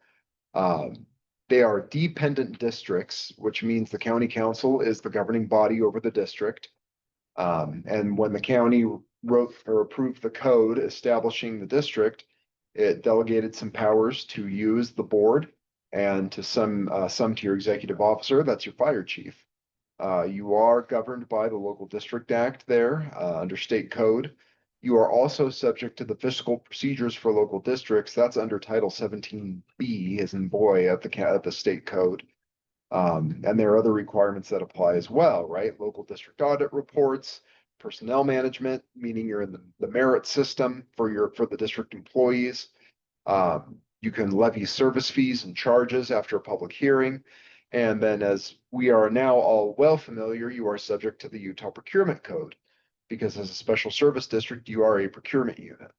They are dependent districts, which means the county council is the governing body over the district. And when the county wrote or approved the code establishing the district, it delegated some powers to use the board and to some to your executive officer, that's your fire chief. You are governed by the Local District Act there under state code. You are also subject to the fiscal procedures for local districts. That's under Title 17B, as in boy, of the state code. And there are other requirements that apply as well, right? Local district audit reports, personnel management, meaning you're in the merit system for the district employees. You can levy service fees and charges after a public hearing. And then, as we are now all well familiar, you are subject to the Utah Procurement Code, because as a special service district, you are a procurement unit.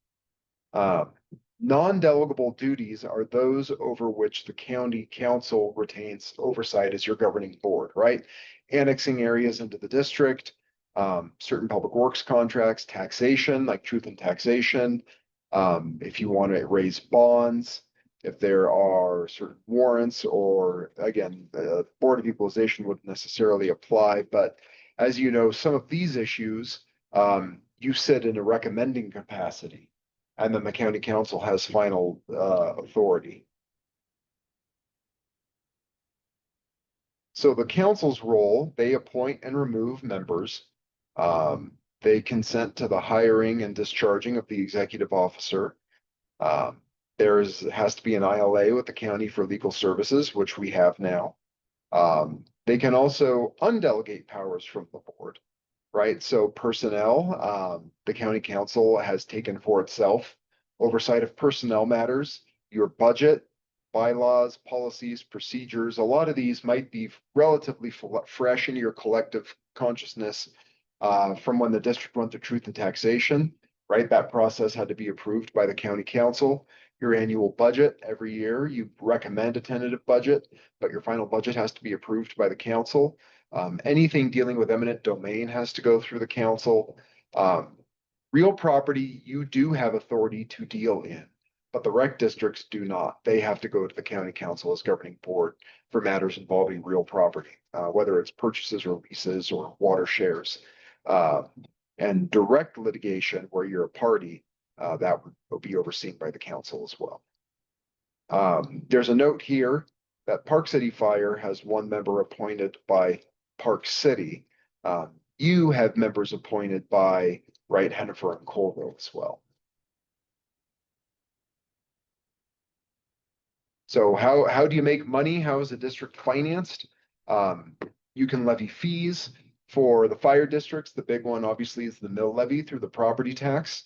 Non-delegable duties are those over which the county council retains oversight as your governing board, right? Annexing areas into the district, certain public works contracts, taxation, like truth in taxation. If you want to raise bonds, if there are certain warrants, or again, the Board of Equalization wouldn't necessarily apply, but as you know, some of these issues, you sit in a recommending capacity, and then the county council has final authority. So the council's role, they appoint and remove members. They consent to the hiring and discharging of the executive officer. Has to be an ILA with the county for legal services, which we have now. They can also undelegate powers from the board, right? So personnel, the county council has taken for itself oversight of personnel matters, your budget, bylaws, policies, procedures. A lot of these might be relatively fresh in your collective consciousness from when the district went through truth and taxation, right? That process had to be approved by the county council. Your annual budget every year, you recommend a tentative budget, but your final budget has to be approved by the council. Anything dealing with eminent domain has to go through the council. Real property, you do have authority to deal in, but the rec districts do not. They have to go to the county council as governing board for matters involving real property, whether it's purchases or leases or water shares. And direct litigation, where you're a party, that will be overseen by the council as well. There's a note here that Park City Fire has one member appointed by Park City. You have members appointed by Wright, Hennifer, and Colville as well. So how do you make money? How is the district financed? You can levy fees for the fire districts. The big one obviously is the mill levy through the property tax.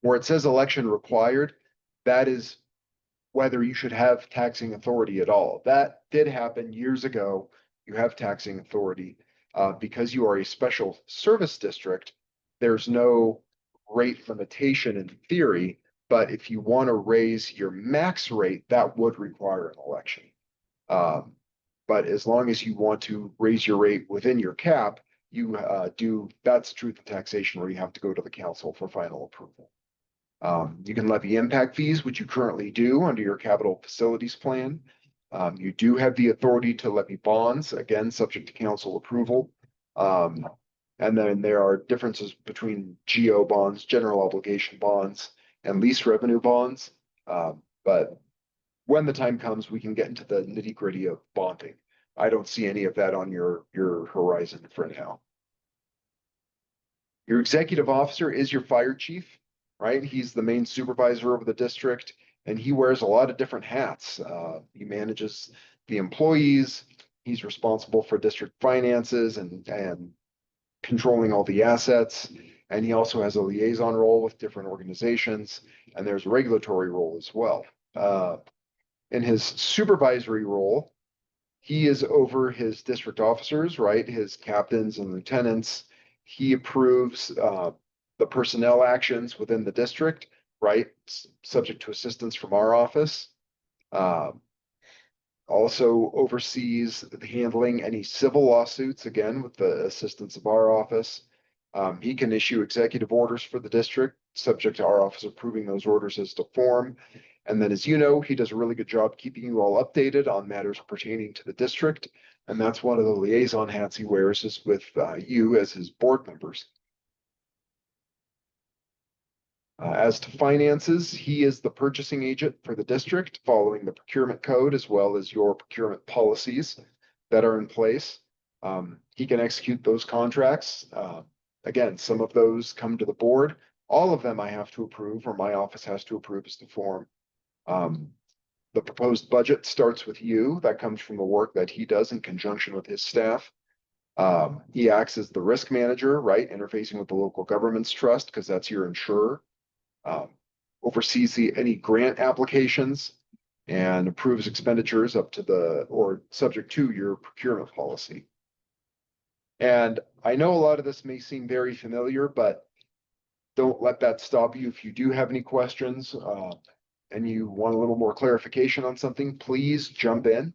Where it says election required, that is whether you should have taxing authority at all. That did happen years ago. You have taxing authority. Because you are a special service district, there's no rate limitation in theory, but if you want to raise your max rate, that would require an election. But as long as you want to raise your rate within your cap, you that's truth in taxation where you have to go to the council for final approval. You can levy impact fees, which you currently do under your capital facilities plan. You do have the authority to levy bonds, again, subject to council approval. And then there are differences between GO bonds, general obligation bonds, and lease revenue bonds. But when the time comes, we can get into the nitty-gritty of bonding. I don't see any of that on your horizon for now. Your executive officer is your fire chief, right? He's the main supervisor over the district, and he wears a lot of different hats. He manages the employees. He's responsible for district finances and controlling all the assets. And he also has a liaison role with different organizations, and there's a regulatory role as well. In his supervisory role, he is over his district officers, right? His captains and lieutenants. He approves the personnel actions within the district, right? Subject to assistance from our office. Also oversees the handling any civil lawsuits, again, with the assistance of our office. He can issue executive orders for the district, subject to our office approving those orders as to form. And then, as you know, he does a really good job keeping you all updated on matters pertaining to the district. And that's one of the liaison hats he wears, is with you as his board members. As to finances, he is the purchasing agent for the district, following the procurement code as well as your procurement policies that are in place. He can execute those contracts. Again, some of those come to the board. All of them I have to approve, or my office has to approve as to form. The proposed budget starts with you. That comes from the work that he does in conjunction with his staff. He acts as the risk manager, right? Interfacing with the local government's trust, because that's your insurer. Oversees any grant applications and approves expenditures up to or subject to your procurement policy. And I know a lot of this may seem very familiar, but don't let that stop you. If you do have any questions, and you want a little more clarification on something, please jump in.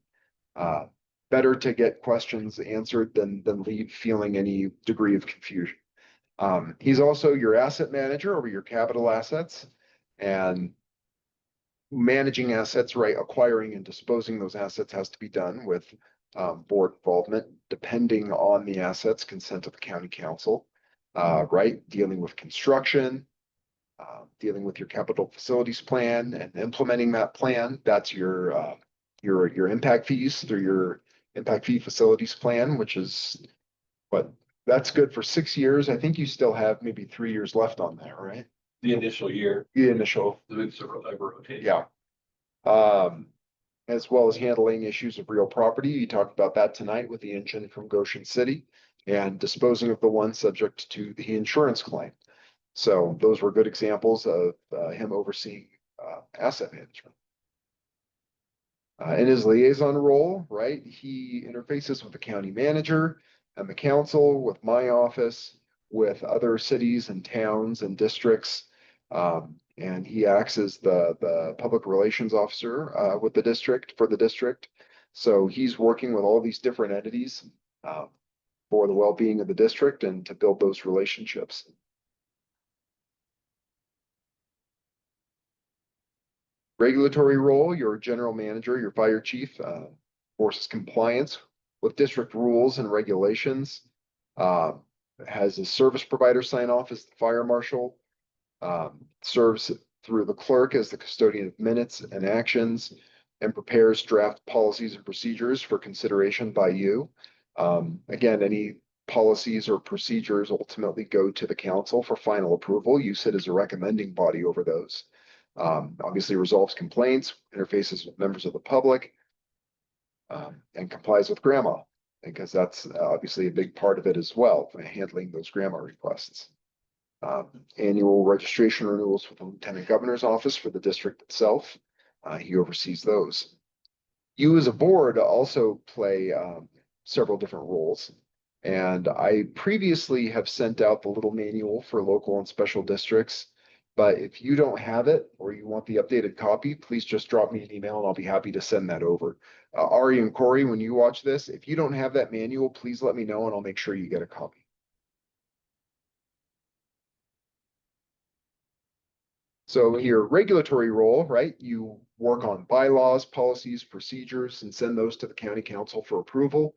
Better to get questions answered than leave feeling any degree of confusion. He's also your asset manager over your capital assets, and managing assets, right? Acquiring and disposing those assets has to be done with board involvement, depending on the assets, consent of the county council, right? Dealing with construction, dealing with your capital facilities plan and implementing that plan. That's your impact fees through your impact fee facilities plan, which is that's good for 6 years. I think you still have maybe 3 years left on that, right? The initial year, The initial, the big circle ever rotates. yeah. As well as handling issues of real property. You talked about that tonight with the engine from Goshen City, and disposing of the one subject to the insurance claim. So those were good examples of him overseeing asset management. In his liaison role, right, he interfaces with the county manager and the council, with my office, with other cities and towns and districts. And he acts as the public relations officer with the district, for the district. So he's working with all these different entities for the well-being of the district and to build those relationships. Regulatory role, your general manager, your fire chief, forces compliance with district rules and regulations. Has a service provider sign off as the fire marshal. Serves through the clerk as the custodian of minutes and actions, and prepares draft policies and procedures for consideration by you. Again, any policies or procedures ultimately go to the council for final approval. You sit as a recommending body over those. Obviously resolves complaints, interfaces with members of the public, and complies with grandma, because that's obviously a big part of it as well, handling those grandma requests. Annual registration renewals with the Lieutenant Governor's office for the district itself. He oversees those. You as a board also play several different roles. And I previously have sent out the little manual for local and special districts. But if you don't have it, or you want the updated copy, please just drop me an email and I'll be happy to send that over. Ari and Corey, when you watch this, if you don't have that manual, please let me know and I'll make sure you get a copy. So your regulatory role, right? You work on bylaws, policies, procedures, and send those to the county council for approval.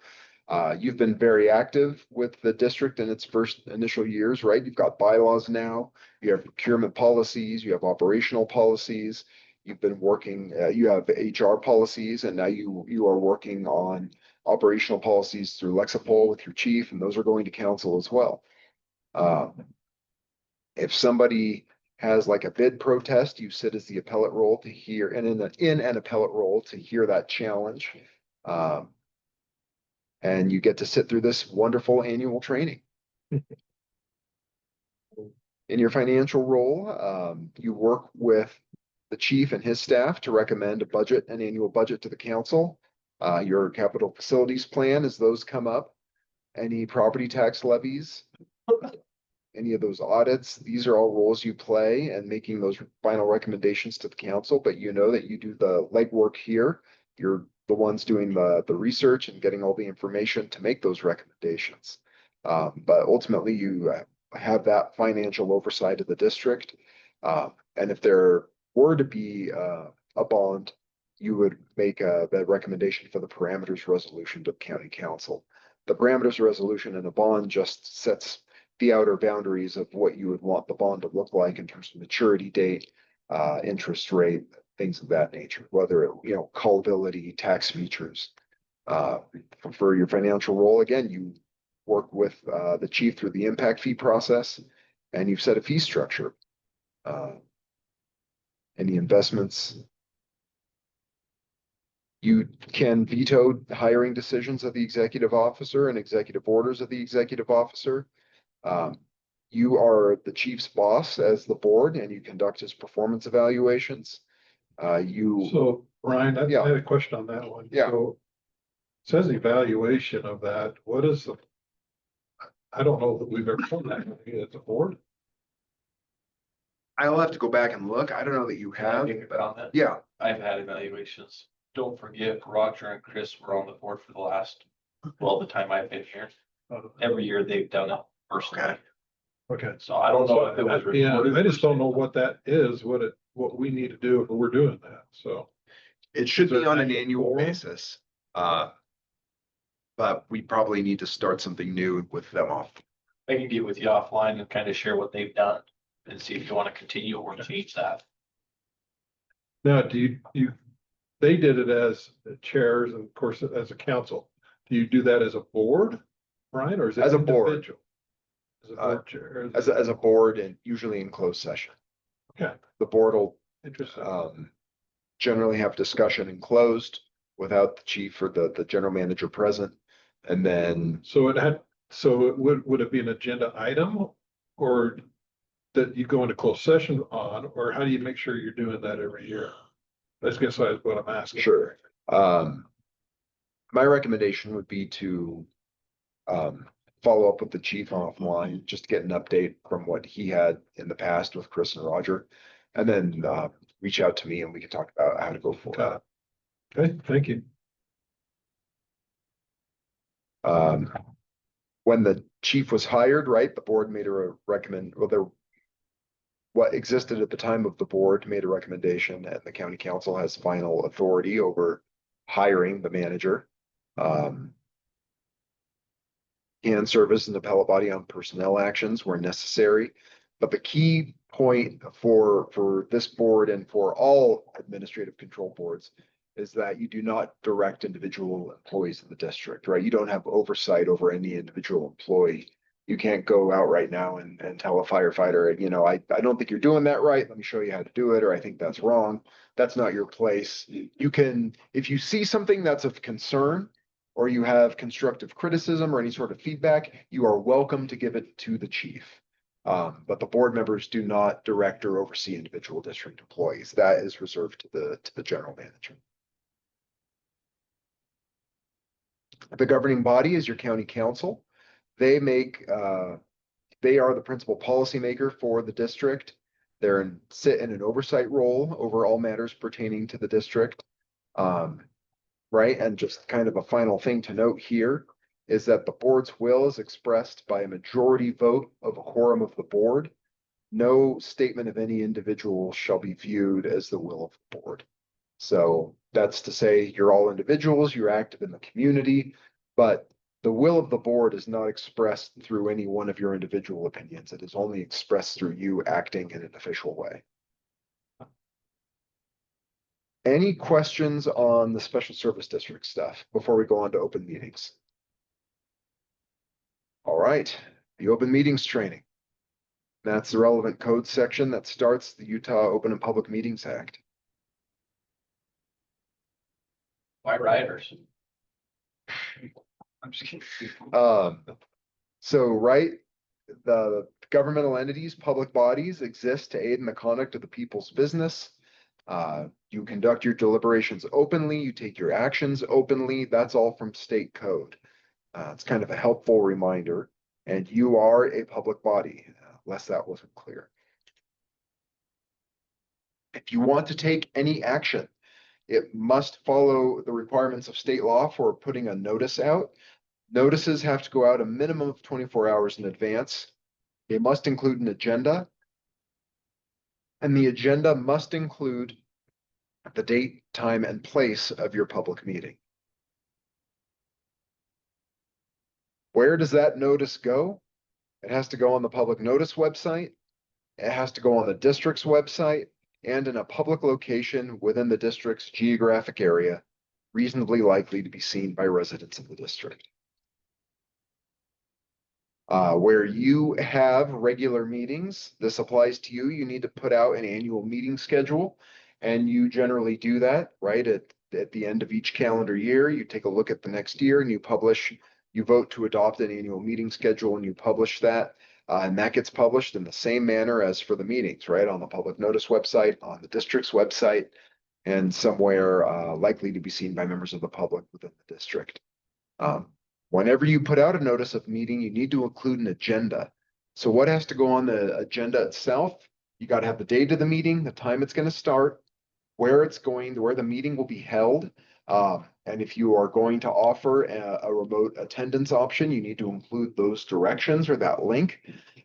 You've been very active with the district in its first initial years, right? You've got bylaws now, you have procurement policies, you have operational policies. You've been working, you have HR policies, and now you are working on operational policies through Lexipol with your chief, and those are going to council as well. If somebody has like a bid protest, you sit as the appellate role to hear, and in an appellate role to hear that challenge. Um, and you get to sit through this wonderful annual training. In your financial role, you work with the chief and his staff to recommend an annual budget to the council. Your capital facilities plan as those come up, any property tax levies, any of those audits, these are all roles you play and making those final recommendations to the council, but you know that you do the legwork here. You're the ones doing the research and getting all the information to make those recommendations. But ultimately you have that financial oversight of the district. And if there were to be a bond, you would make that recommendation for the parameters resolution to the county council. The parameters resolution in a bond just sets the outer boundaries of what you would want the bond to look like in terms of maturity date, interest rate, things of that nature, whether it, callability, tax features. For your financial role, again, you work with the chief through the impact fee process, and you've set a fee structure. Any investments, you can veto hiring decisions of the executive officer and executive orders of the executive officer. You are the chief's boss as the board, and you conduct his performance evaluations. So Ryan, I had a question on that one. Yeah. So it says evaluation of that. What is I don't know that we've ever done that as a board. I'll have to go back and look. I don't know that you have. On that. Yeah, I've had evaluations. Don't forget, Roger and Chris were on the board for the last, well, the time I've been here. Every year they've done it personally. Okay. So I don't know if it was. Yeah, recorded I just per don't se. know what that is, what we need to do if we're doing that, so. it should Is there be on an actual annual forum? basis. But we probably need to start something new with them off. I can get with you offline and kind of share what they've done and see if you want to continue or change that. Now, do you, they did it as chairs and of course as a council. Do you do that as a board, Brian, or is it As a board. individual? As a board chair? As a board and usually in closed session. Okay, The board will interesting. generally have discussion in closed without the chief or the general manager present. And then So would it be an agenda item or that you go into closed session on, or how do you make sure you're doing that every year? I guess that's what I'm asking. sure. My recommendation would be to follow up with the chief offline, just to get an update from what he had in the past with Chris and Roger. And then reach out to me and we can talk about how to go forward. Got it. Okay, thank you. When the chief was hired, right, the board made what existed at the time of the board made a recommendation, and the county council has final authority over hiring the manager. Can serve as an appellate body on personnel actions where necessary. But the key point for this board and for all administrative control boards is that you do not direct individual employees in the district, right? You don't have oversight over any individual employee. You can't go out right now and tell a firefighter, I don't think you're doing that right. Let me show you how to do it, or I think that's wrong. That's not your place. You can, if you see something that's of concern, or you have constructive criticism or any sort of feedback, you are welcome to give it to the chief. But the board members do not direct or oversee individual district employees. That is reserved to the general manager. The governing body is your county council. They are the principal policymaker for the district. Sit in an oversight role over all matters pertaining to the district. Right, and just kind of a final thing to note here is that the board's will is expressed by a majority vote of a quorum of the board. No statement of any individual shall be viewed as the will of the board. So that's to say you're all individuals, you're active in the community, but the will of the board is not expressed through any one of your individual opinions. It is only expressed through you acting in an official way. Any questions on the special service district stuff before we go on to open meetings? All right, the open meetings training. That's the relevant code section that starts the Utah Open and Public Meetings Act. Why riders? I'm just kidding. So, right, the governmental entities, public bodies exist to aid in the conduct of the people's business. You conduct your deliberations openly, you take your actions openly. That's all from state code. It's kind of a helpful reminder, and you are a public body, unless that wasn't clear. If you want to take any action, it must follow the requirements of state law for putting a notice out. Notices have to go out a minimum of 24 hours in advance. They must include an agenda. And the agenda must include the date, time, and place of your public meeting. Where does that notice go? It has to go on the public notice website. It has to go on the district's website and in a public location within the district's geographic area, reasonably likely to be seen by residents of the district. Where you have regular meetings, this applies to you. You need to put out an annual meeting schedule, and you generally do that, right? At the end of each calendar year, you take a look at the next year and you vote to adopt an annual meeting schedule and you publish that. And that gets published in the same manner as for the meetings, right? On the public notice website, on the district's website, and somewhere likely to be seen by members of the public within the district. Whenever you put out a notice of meeting, you need to include an agenda. So what has to go on the agenda itself? You got to have the date of the meeting, the time it's going to start, where it's going, where the meeting will be held. And if you are going to offer a remote attendance option, you need to include those directions or that link.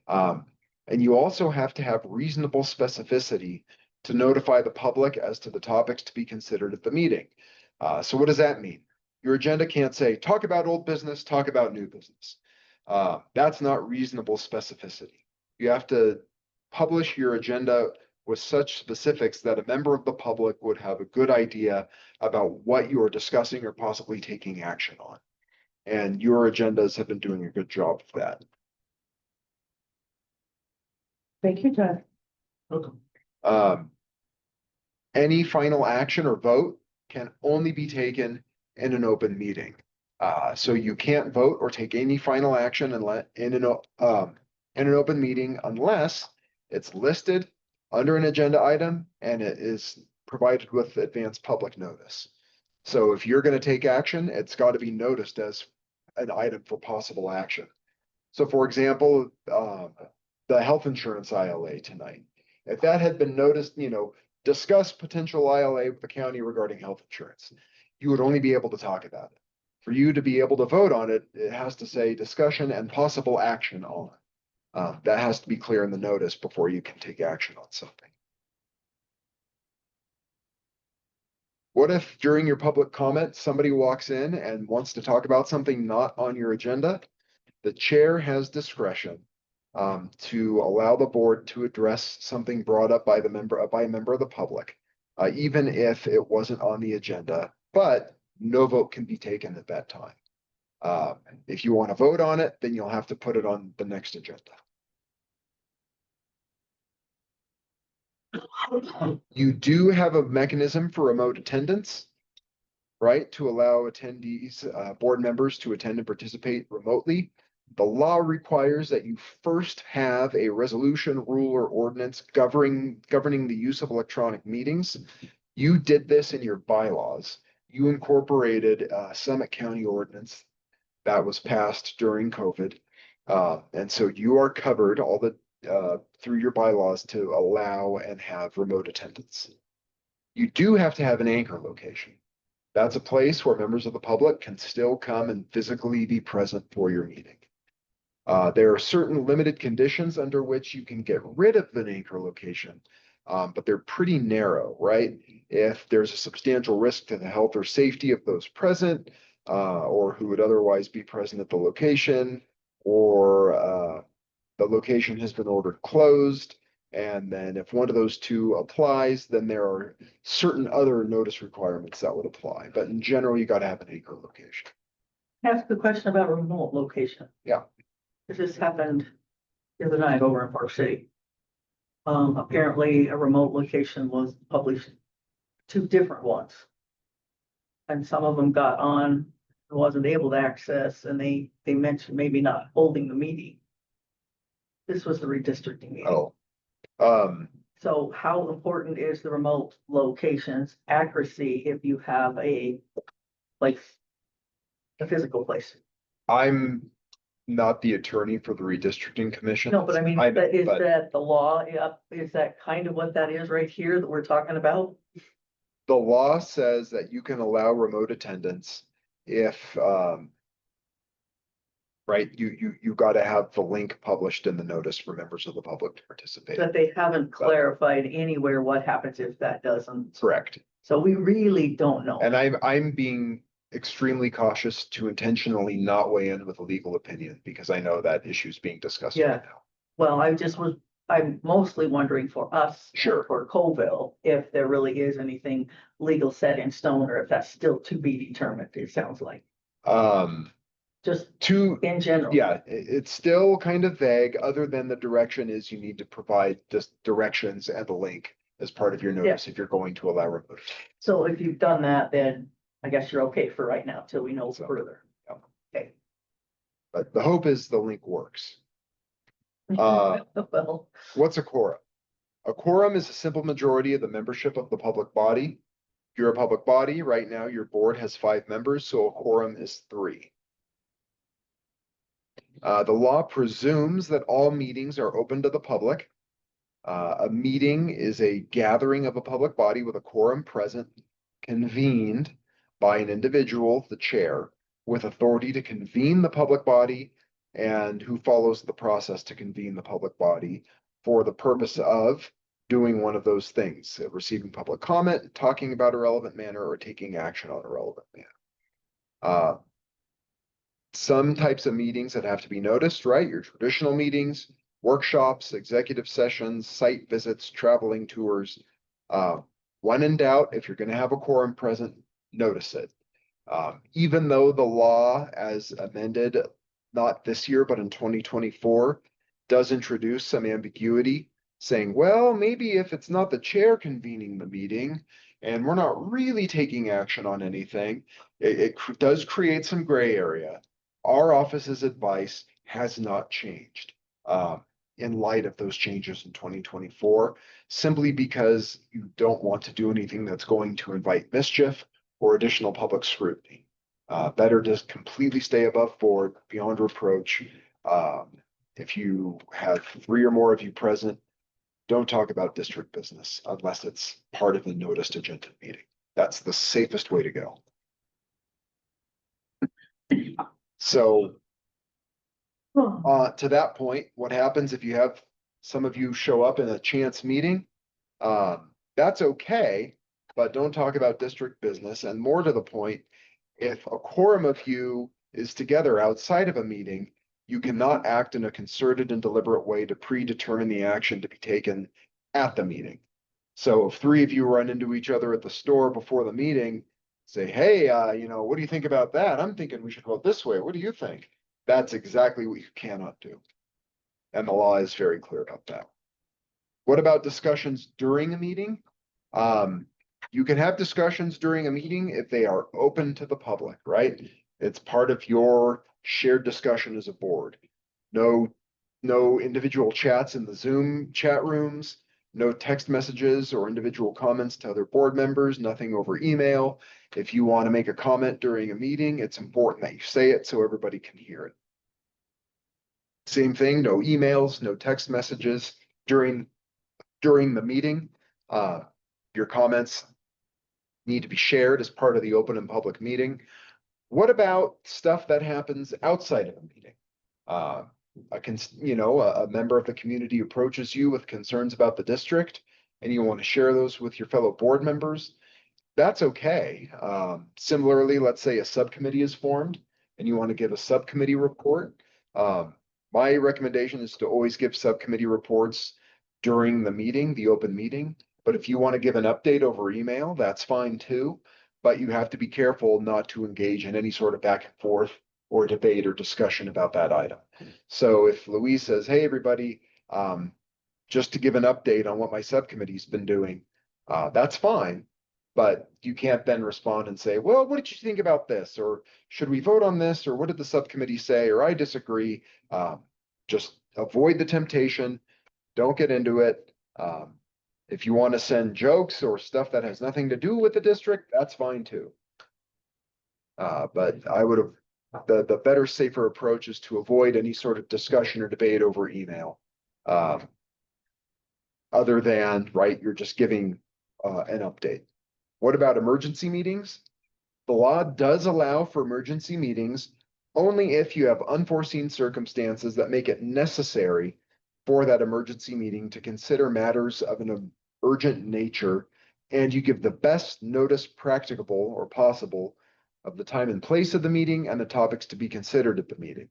And you also have to have reasonable specificity to notify the public as to the topics to be considered at the meeting. So what does that mean? Your agenda can't say, talk about old business, talk about new business. That's not reasonable specificity. You have to publish your agenda with such specifics that a member of the public would have a good idea about what you are discussing or possibly taking action on. And your agendas have been doing a good job of that. Thank you, Todd. Welcome. Any final action or vote can only be taken in an open meeting. So you can't vote or take any final action in an open meeting unless it's listed under an agenda item and it is provided with advance public notice. So if you're going to take action, it's got to be noticed as an item for possible action. So for example, the health insurance ILA tonight, if that had been noticed, discuss potential ILA with the county regarding health insurance, you would only be able to talk about it. For you to be able to vote on it, it has to say discussion and possible action on. That has to be clear in the notice before you can take action on something. What if during your public comment, somebody walks in and wants to talk about something not on your agenda? The chair has discretion to allow the board to address something brought up by a member of the public, even if it wasn't on the agenda, but no vote can be taken at that time. If you want to vote on it, then you'll have to put it on the next agenda. You do have a mechanism for remote attendance, right? To allow attendees, board members to attend and participate remotely. The law requires that you first have a resolution, rule, or ordinance governing the use of electronic meetings. You did this in your bylaws. You incorporated a Summit County ordinance that was passed during COVID. And so you are covered through your bylaws to allow and have remote attendance. You do have to have an anchor location. That's a place where members of the public can still come and physically be present for your meeting. There are certain limited conditions under which you can get rid of an anchor location, but they're pretty narrow, right? If there's a substantial risk to the health or safety of those present, or who would otherwise be present at the location, or the location has been ordered closed. And then if one of those two applies, then there are certain other notice requirements that would apply. But in general, you got to have an anchor location. Ask a question about remote location. Yeah. This happened the other night over in Park City. Apparently a remote location was published, 2 different ones. And some of them got on wasn't able to access, and they mentioned maybe not holding the meeting. This was the redistricting meeting. Oh. So how important is the remote locations accuracy if you have a physical place? I'm not the attorney for the redistricting commission. No, but I mean, I know, is but- that the law? Is that kind of what that is right here that we're talking about? The law says that you can allow remote attendance if, right, you gotta have the link published in the notice for members of the public to participate. That they haven't clarified anywhere what happens if that doesn't. Correct. So we really don't know. And I'm being extremely cautious to intentionally not weigh in with a legal opinion because I know that issue is being discussed Yeah. right now. Well, I'm mostly wondering for us. Sure. For Colville, if there really is anything legal set in stone or if that's still to be determined, it sounds like, just in general. Yeah, it's still kind of vague, other than the direction is you need to provide the directions and the link as part of your notice if you're going to allow remote. So if you've done that, then I guess you're okay for right now till we know So, further. yeah. Okay. But the hope is the link works. Well, What's a quorum? A quorum is a simple majority of the membership of the public body. If you're a public body, right now your board has 5 members, so a quorum is 3. The law presumes that all meetings are open to the public. A meeting is a gathering of a public body with a quorum present, convened by an individual, the chair, with authority to convene the public body and who follows the process to convene the public body for the purpose of doing one of those things, receiving public comment, talking about a relevant matter, or taking action on a relevant matter. Some types of meetings that have to be noticed, right? Your traditional meetings, workshops, executive sessions, site visits, traveling tours. When in doubt, if you're going to have a quorum present, notice it. Even though the law as amended, not this year, but in 2024, does introduce some ambiguity, saying, well, maybe if it's not the chair convening the meeting and we're not really taking action on anything, it does create some gray area. Our office's advice has not changed in light of those changes in 2024, simply because you don't want to do anything that's going to invite mischief or additional public scrutiny. Better just completely stay above board, beyond reproach. If you have 3 or more of you present, don't talk about district business unless it's part of the noticed agenda meeting. That's the safest way to go. So to that point, what happens if you have some of you show up in a chance meeting? That's okay, but don't talk about district business. And more to the point, if a quorum of you is together outside of a meeting, you cannot act in a concerted and deliberate way to predetermine the action to be taken at the meeting. So if 3 of you run into each other at the store before the meeting, say, hey, what do you think about that? I'm thinking we should vote this way. What do you think? That's exactly what you cannot do. And the law is very clear about that. What about discussions during a meeting? You can have discussions during a meeting if they are open to the public, right? It's part of your shared discussion as a board. No individual chats in the Zoom chat rooms, no text messages or individual comments to other board members, nothing over email. If you want to make a comment during a meeting, it's important that you say it so everybody can hear it. Same thing, no emails, no text messages during the meeting. Your comments need to be shared as part of the open and public meeting. What about stuff that happens outside of a meeting? A member of the community approaches you with concerns about the district and you want to share those with your fellow board members. That's okay. Similarly, let's say a subcommittee is formed and you want to give a subcommittee report. My recommendation is to always give subcommittee reports during the meeting, the open meeting. But if you want to give an update over email, that's fine too. But you have to be careful not to engage in any sort of back and forth or debate or discussion about that item. So if Louise says, hey, everybody, just to give an update on what my subcommittee's been doing, that's fine. But you can't then respond and say, well, what did you think about this? Or should we vote on this? Or what did the subcommittee say? Or I disagree. Just avoid the temptation. Don't get into it. If you want to send jokes or stuff that has nothing to do with the district, that's fine too. But I would have, the better, safer approach is to avoid any sort of discussion or debate over email. Other than, right, you're just giving an update. What about emergency meetings? The law does allow for emergency meetings only if you have unforeseen circumstances that make it necessary for that emergency meeting to consider matters of an urgent nature, and you give the best notice practicable or possible of the time and place of the meeting and the topics to be considered at the meeting.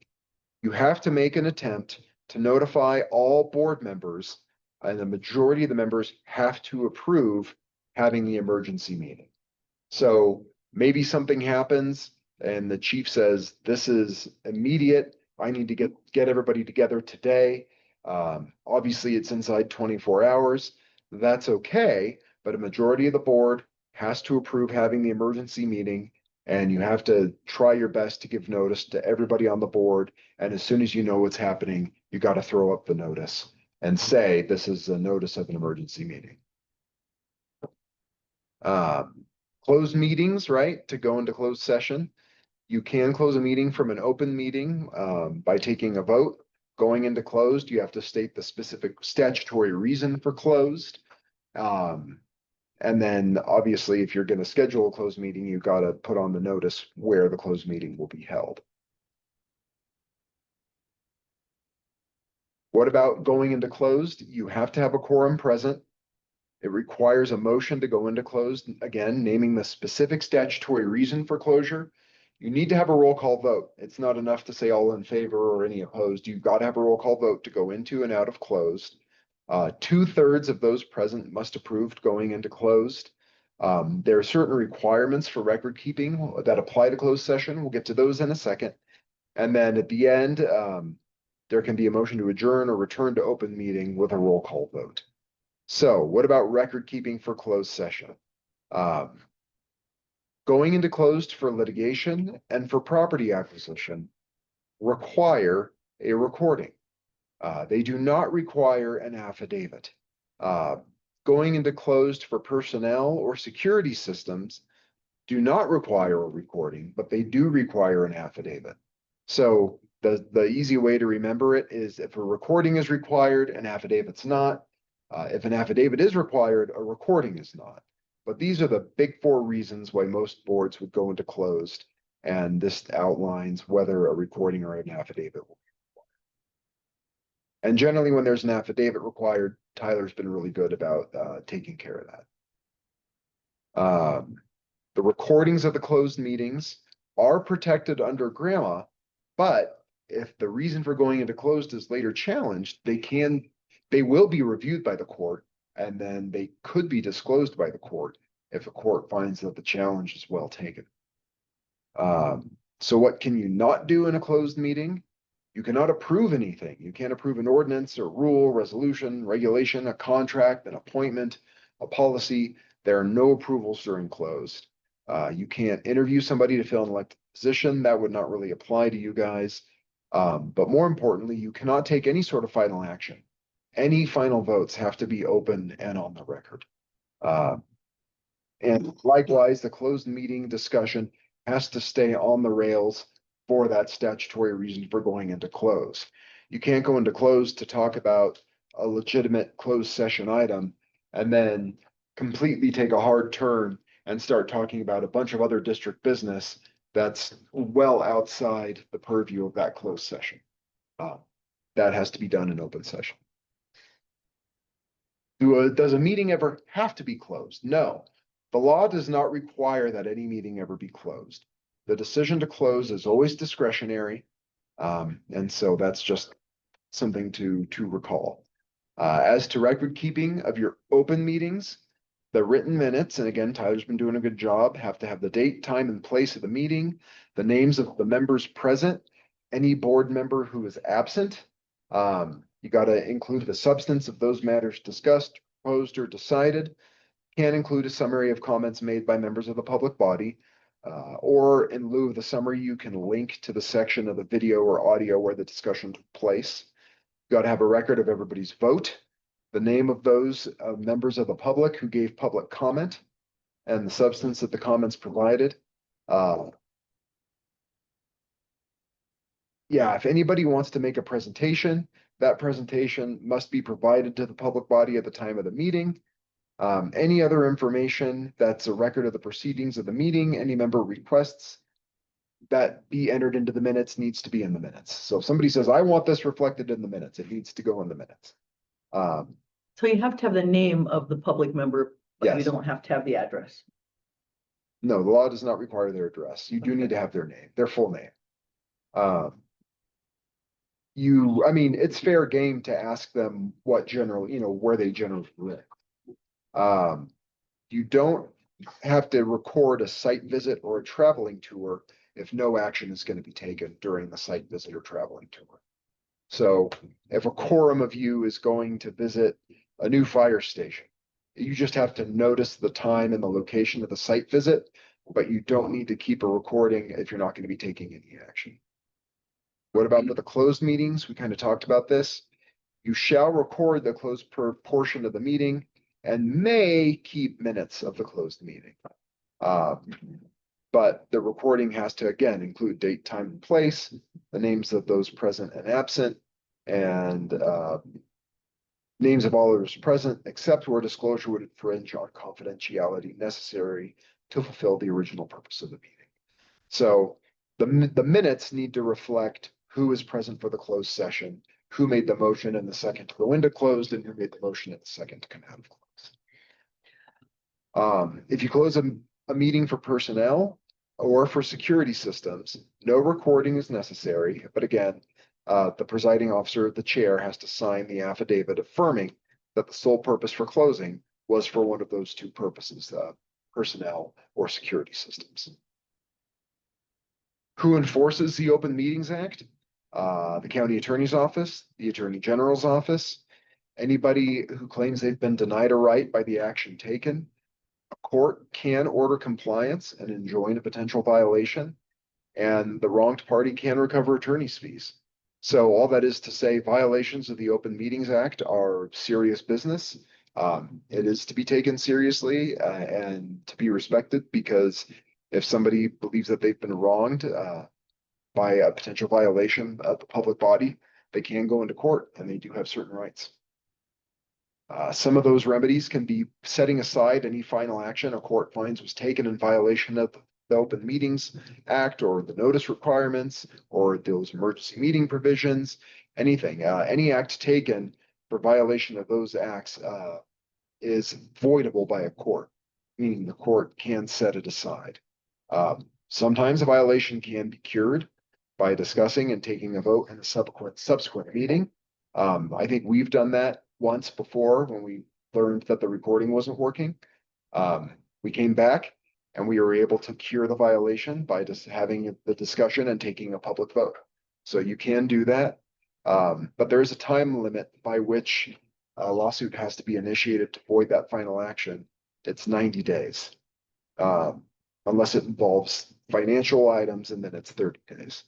You have to make an attempt to notify all board members, and the majority of the members have to approve having the emergency meeting. So maybe something happens and the chief says, this is immediate. I need to get everybody together today. Obviously it's inside 24 hours. That's okay, but a majority of the board has to approve having the emergency meeting, and you have to try your best to give notice to everybody on the board. And as soon as you know what's happening, you got to throw up the notice and say, this is a notice of an emergency meeting. Closed meetings, right? To go into closed session. You can close a meeting from an open meeting by taking a vote. Going into closed, you have to state the specific statutory reason for closed. And then obviously, if you're going to schedule a closed meeting, you got to put on the notice where the closed meeting will be held. What about going into closed? You have to have a quorum present. It requires a motion to go into closed, again, naming the specific statutory reason for closure. You need to have a roll call vote. It's not enough to say all in favor or any opposed. You've got to have a roll call vote to go into and out of closed. 2/3 of those present must approve going into closed. There are certain requirements for record keeping that apply to closed session. We'll get to those in a second. And then at the end, there can be a motion to adjourn or return to open meeting with a roll call vote. So what about record keeping for closed session? Going into closed for litigation and for property acquisition require a recording. They do not require an affidavit. Going into closed for personnel or security systems do not require a recording, but they do require an affidavit. So the easy way to remember it is if a recording is required, an affidavit's not. If an affidavit is required, a recording is not. But these are the big four reasons why most boards would go into closed. And this outlines whether a recording or an affidavit will be required. And generally when there's an affidavit required, Tyler's been really good about taking care of that. The recordings of the closed meetings are protected under GRAMA, but if the reason for going into closed is later challenged, they will be reviewed by the court, and then they could be disclosed by the court if a court finds that the challenge is well taken. So what can you not do in a closed meeting? You cannot approve anything. You can't approve an ordinance or rule, resolution, regulation, a contract, an appointment, a policy. There are no approvals during closed. You can't interview somebody to fill an elected position. That would not really apply to you guys. But more importantly, you cannot take any sort of final action. Any final votes have to be open and on the record. And likewise, the closed meeting discussion has to stay on the rails for that statutory reason for going into close. You can't go into close to talk about a legitimate closed session item and then completely take a hard turn and start talking about a bunch of other district business that's well outside the purview of that closed session. That has to be done in open session. Does a meeting ever have to be closed? No. The law does not require that any meeting ever be closed. The decision to close is always discretionary. And so that's just something to recall. As to record keeping of your open meetings, the written minutes, and again, Tyler's been doing a good job, have to have the date, time, and place of the meeting, the names of the members present, any board member who is absent. You got to include the substance of those matters discussed, proposed, or decided. can include a summary of comments made by members of the public body. Or in lieu of the summary, you can link to the section of the video or audio where the discussion took place. You got to have a record of everybody's vote, the name of those members of the public who gave public comment, and the substance of the comments provided. Yeah, if anybody wants to make a presentation, that presentation must be provided to the public body at the time of the meeting. Any other information that's a record of the proceedings of the meeting, any member requests that be entered into the minutes needs to be in the minutes. So if somebody says, I want this reflected in the minutes, it needs to go in the minutes. So you have to have the name of the public member, but you Yes. don't have to have the address. No, the law does not require their address. You do need to have their name, their full name. I mean, it's fair game to ask them what general, where they generally live. You don't have to record a site visit or a traveling tour if no action is going to be taken during the site visit or traveling tour. So if a quorum of you is going to visit a new fire station, you just have to notice the time and the location of the site visit, but you don't need to keep a recording if you're not going to be taking any action. What about with the closed meetings? We kind of talked about this. You shall record the closed portion of the meeting and may keep minutes of the closed meeting. But the recording has to, again, include date, time, and place, the names of those present and absent, and names of all others present, except where disclosure would infringe on confidentiality necessary to fulfill the original purpose of the meeting. So the minutes need to reflect who is present for the closed session, who made the motion in the second to go into closed, and who made the motion in the second to come out of closed. If you close a meeting for personnel or for security systems, no recording is necessary. But again, the presiding officer, the chair, has to sign the affidavit affirming that the sole purpose for closing was for one of those two purposes, personnel or security systems. Who enforces the Open Meetings Act? The county attorney's office, the attorney general's office, anybody who claims they've been denied a right by the action taken. A court can order compliance and enjoin a potential violation, and the wronged party can recover attorney's fees. So all that is to say, violations of the Open Meetings Act are serious business. It is to be taken seriously and to be respected, because if somebody believes that they've been wronged by a potential violation of the public body, they can go into court and they do have certain rights. Some of those remedies can be setting aside any final action a court finds was taken in violation of the Open Meetings Act or the notice requirements or those emergency meeting provisions, anything. Any act taken for violation of those acts is voidable by a court, meaning the court can set it aside. Sometimes a violation can be cured by discussing and taking a vote in a subsequent meeting. I think we've done that once before when we learned that the recording wasn't working. We came back and we were able to cure the violation by just having the discussion and taking a public vote. So you can do that. But there is a time limit by which a lawsuit has to be initiated to void that final action. It's 90 days. Unless it involves financial items, and then it's 30 days.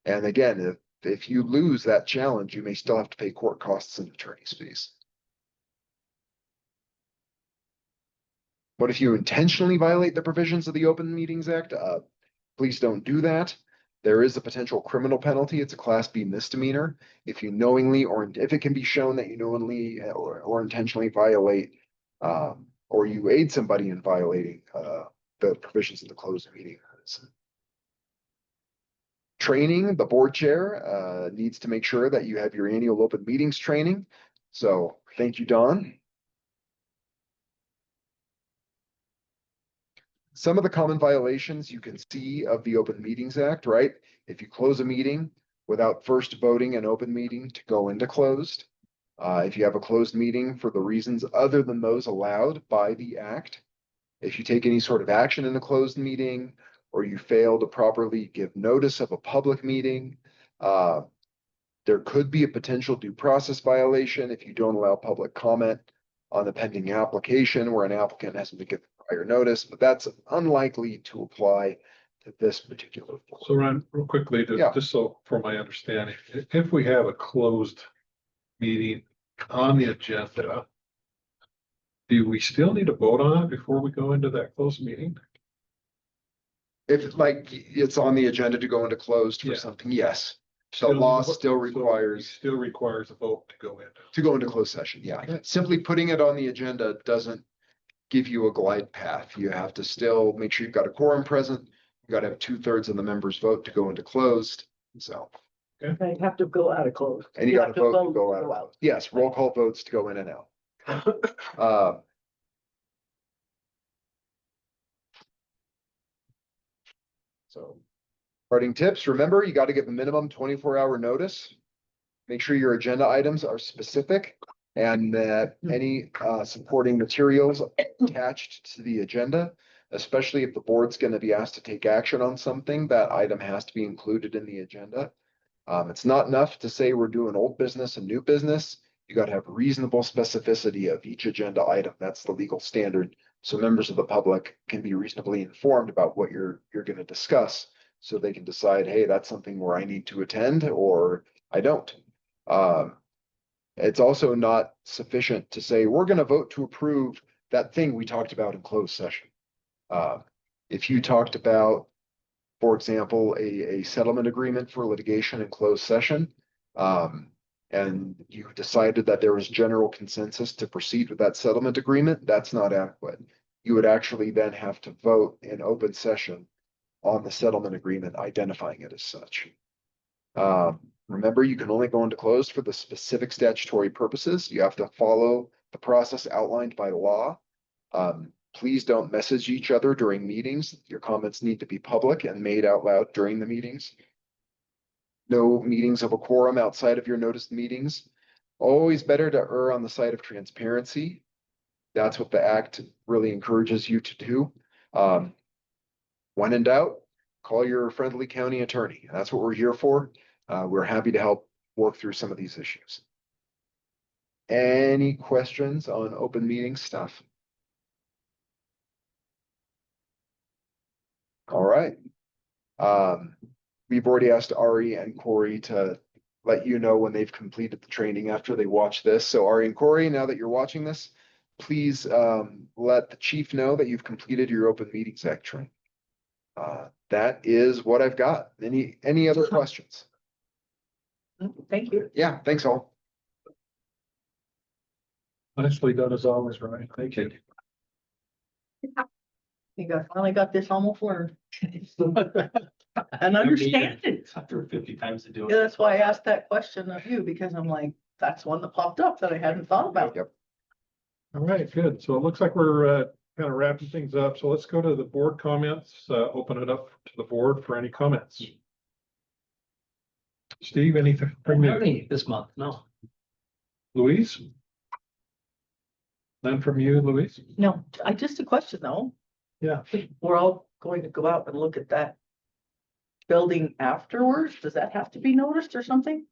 And again, if you lose that challenge, you may still have to pay court costs and attorney's fees. What if you intentionally violate the provisions of the Open Meetings Act? Please don't do that. There is a potential criminal penalty. It's a Class B misdemeanor. If you knowingly, or if it can be shown that you knowingly or intentionally violate, or you aid somebody in violating the provisions of the closed meeting. Training, the board chair needs to make sure that you have your annual open meetings training. So thank you, Don. Some of the common violations you can see of the Open Meetings Act, right? If you close a meeting without first voting an open meeting to go into closed, if you have a closed meeting for the reasons other than those allowed by the act, if you take any sort of action in a closed meeting, or you fail to properly give notice of a public meeting, there could be a potential due process violation if you don't allow public comment on the pending application where an applicant hasn't been given prior notice, but that's unlikely to apply to this particular. So Ryan, real quickly, Yeah. just so for my understanding, if we have a closed meeting on the agenda, do we still need to vote on it before we go into that closed meeting? If like it's on the agenda to go into closed for Yeah. something, yes. The Still law need to vote- still so requires it Still requires a vote to go in. to go into closed session, yeah. Simply putting it on the agenda doesn't give you a glide path. You have to still make sure you've got a quorum present. You gotta have 2/3 of the members vote to go into closed, so. They have to go out of close. And you gotta vote to go out. Yes, roll call votes to go in and out. Uh, So. Parting tips, remember, you gotta give a minimum 24-hour notice. Make sure your agenda items are specific and that any supporting materials attached to the agenda, especially if the board's gonna be asked to take action on something, that item has to be included in the agenda. It's not enough to say we're doing old business and new business. You gotta have reasonable specificity of each agenda item. That's the legal standard. So members of the public can be reasonably informed about what you're gonna discuss. So they can decide, hey, that's something where I need to attend or I don't. It's also not sufficient to say, we're gonna vote to approve that thing we talked about in closed session. If you talked about, for example, a settlement agreement for litigation in closed session, and you decided that there was general consensus to proceed with that settlement agreement, that's not adequate. You would actually then have to vote in open session on the settlement agreement, identifying it as such. Remember, you can only go into closed for the specific statutory purposes. You have to follow the process outlined by law. Please don't message each other during meetings. Your comments need to be public and made out loud during the meetings. No meetings of a quorum outside of your noticed meetings. Always better to err on the side of transparency. That's what the act really encourages you to do. When in doubt, call your friendly county attorney. That's what we're here for. We're happy to help work through some of these issues. Any questions on open meeting stuff? All right. We've already asked Ari and Corey to let you know when they've completed the training after they watch this. So Ari and Corey, now that you're watching this, please let the chief know that you've completed your Open Meetings Act training. That is what I've got. Any other questions? Thank you. Yeah, thanks all. Nicely done as always, Ryan. Thank you. You guys finally got this almost learned. And understand it. After 50 times to do Yeah, it. that's why I asked that question of you, because I'm like, that's one that popped up that I hadn't thought about. Yep. All right, good. So it looks like we're kind of wrapping things up. So let's go to the board comments, open it up to the board for any comments. Steve, anything from you? Nothing this month, no. Louise? None from you, Louise? No, just a question though. Yeah. We're all going to go out and look at that building afterwards. Does that have to be noticed or something?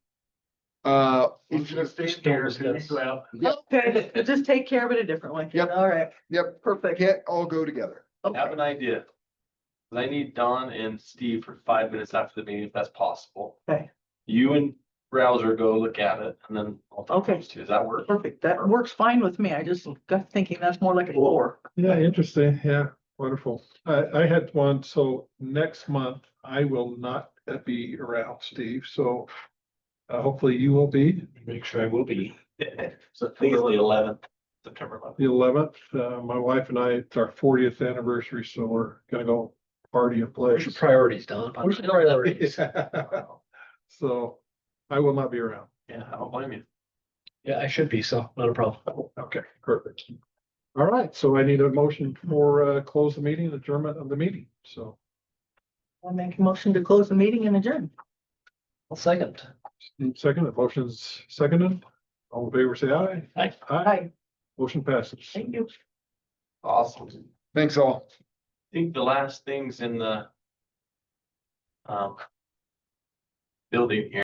If You're gonna stay there, well, Yep. Okay, just take care of it a different way. Yep. All right, Yep, perfect. can't all go together. I have Okay, an idea. I need Don and Steve for 5 minutes after the meeting, if that's possible. Okay. You and Rouser go look at it and then I'll talk to Okay. those two. Does that work? perfect. That works fine with me. I just got thinking that's more like a floor. Yeah, interesting. Yeah, wonderful. I had one, so next month I will not be around, Steve, so hopefully you will be. Make sure I will be. So I think it's the 11th, September 11th. The 11th, my wife and I, it's our 40th anniversary, so we're gonna go party and play. Where's your priorities, Don? Where's your priorities? So I will not be around. Yeah, I don't blame you. Yeah, I should be, so not a problem. Okay, perfect. All right, so I need a motion for close the meeting, adjournment of the meeting, so. I'll make a motion to close the meeting and adjourn. I'll second. Second, the motion's seconded. All in favor, say aye. Aye. Hi, Motion passes. thank you. Awesome. Thanks all. I think the last things in the building here.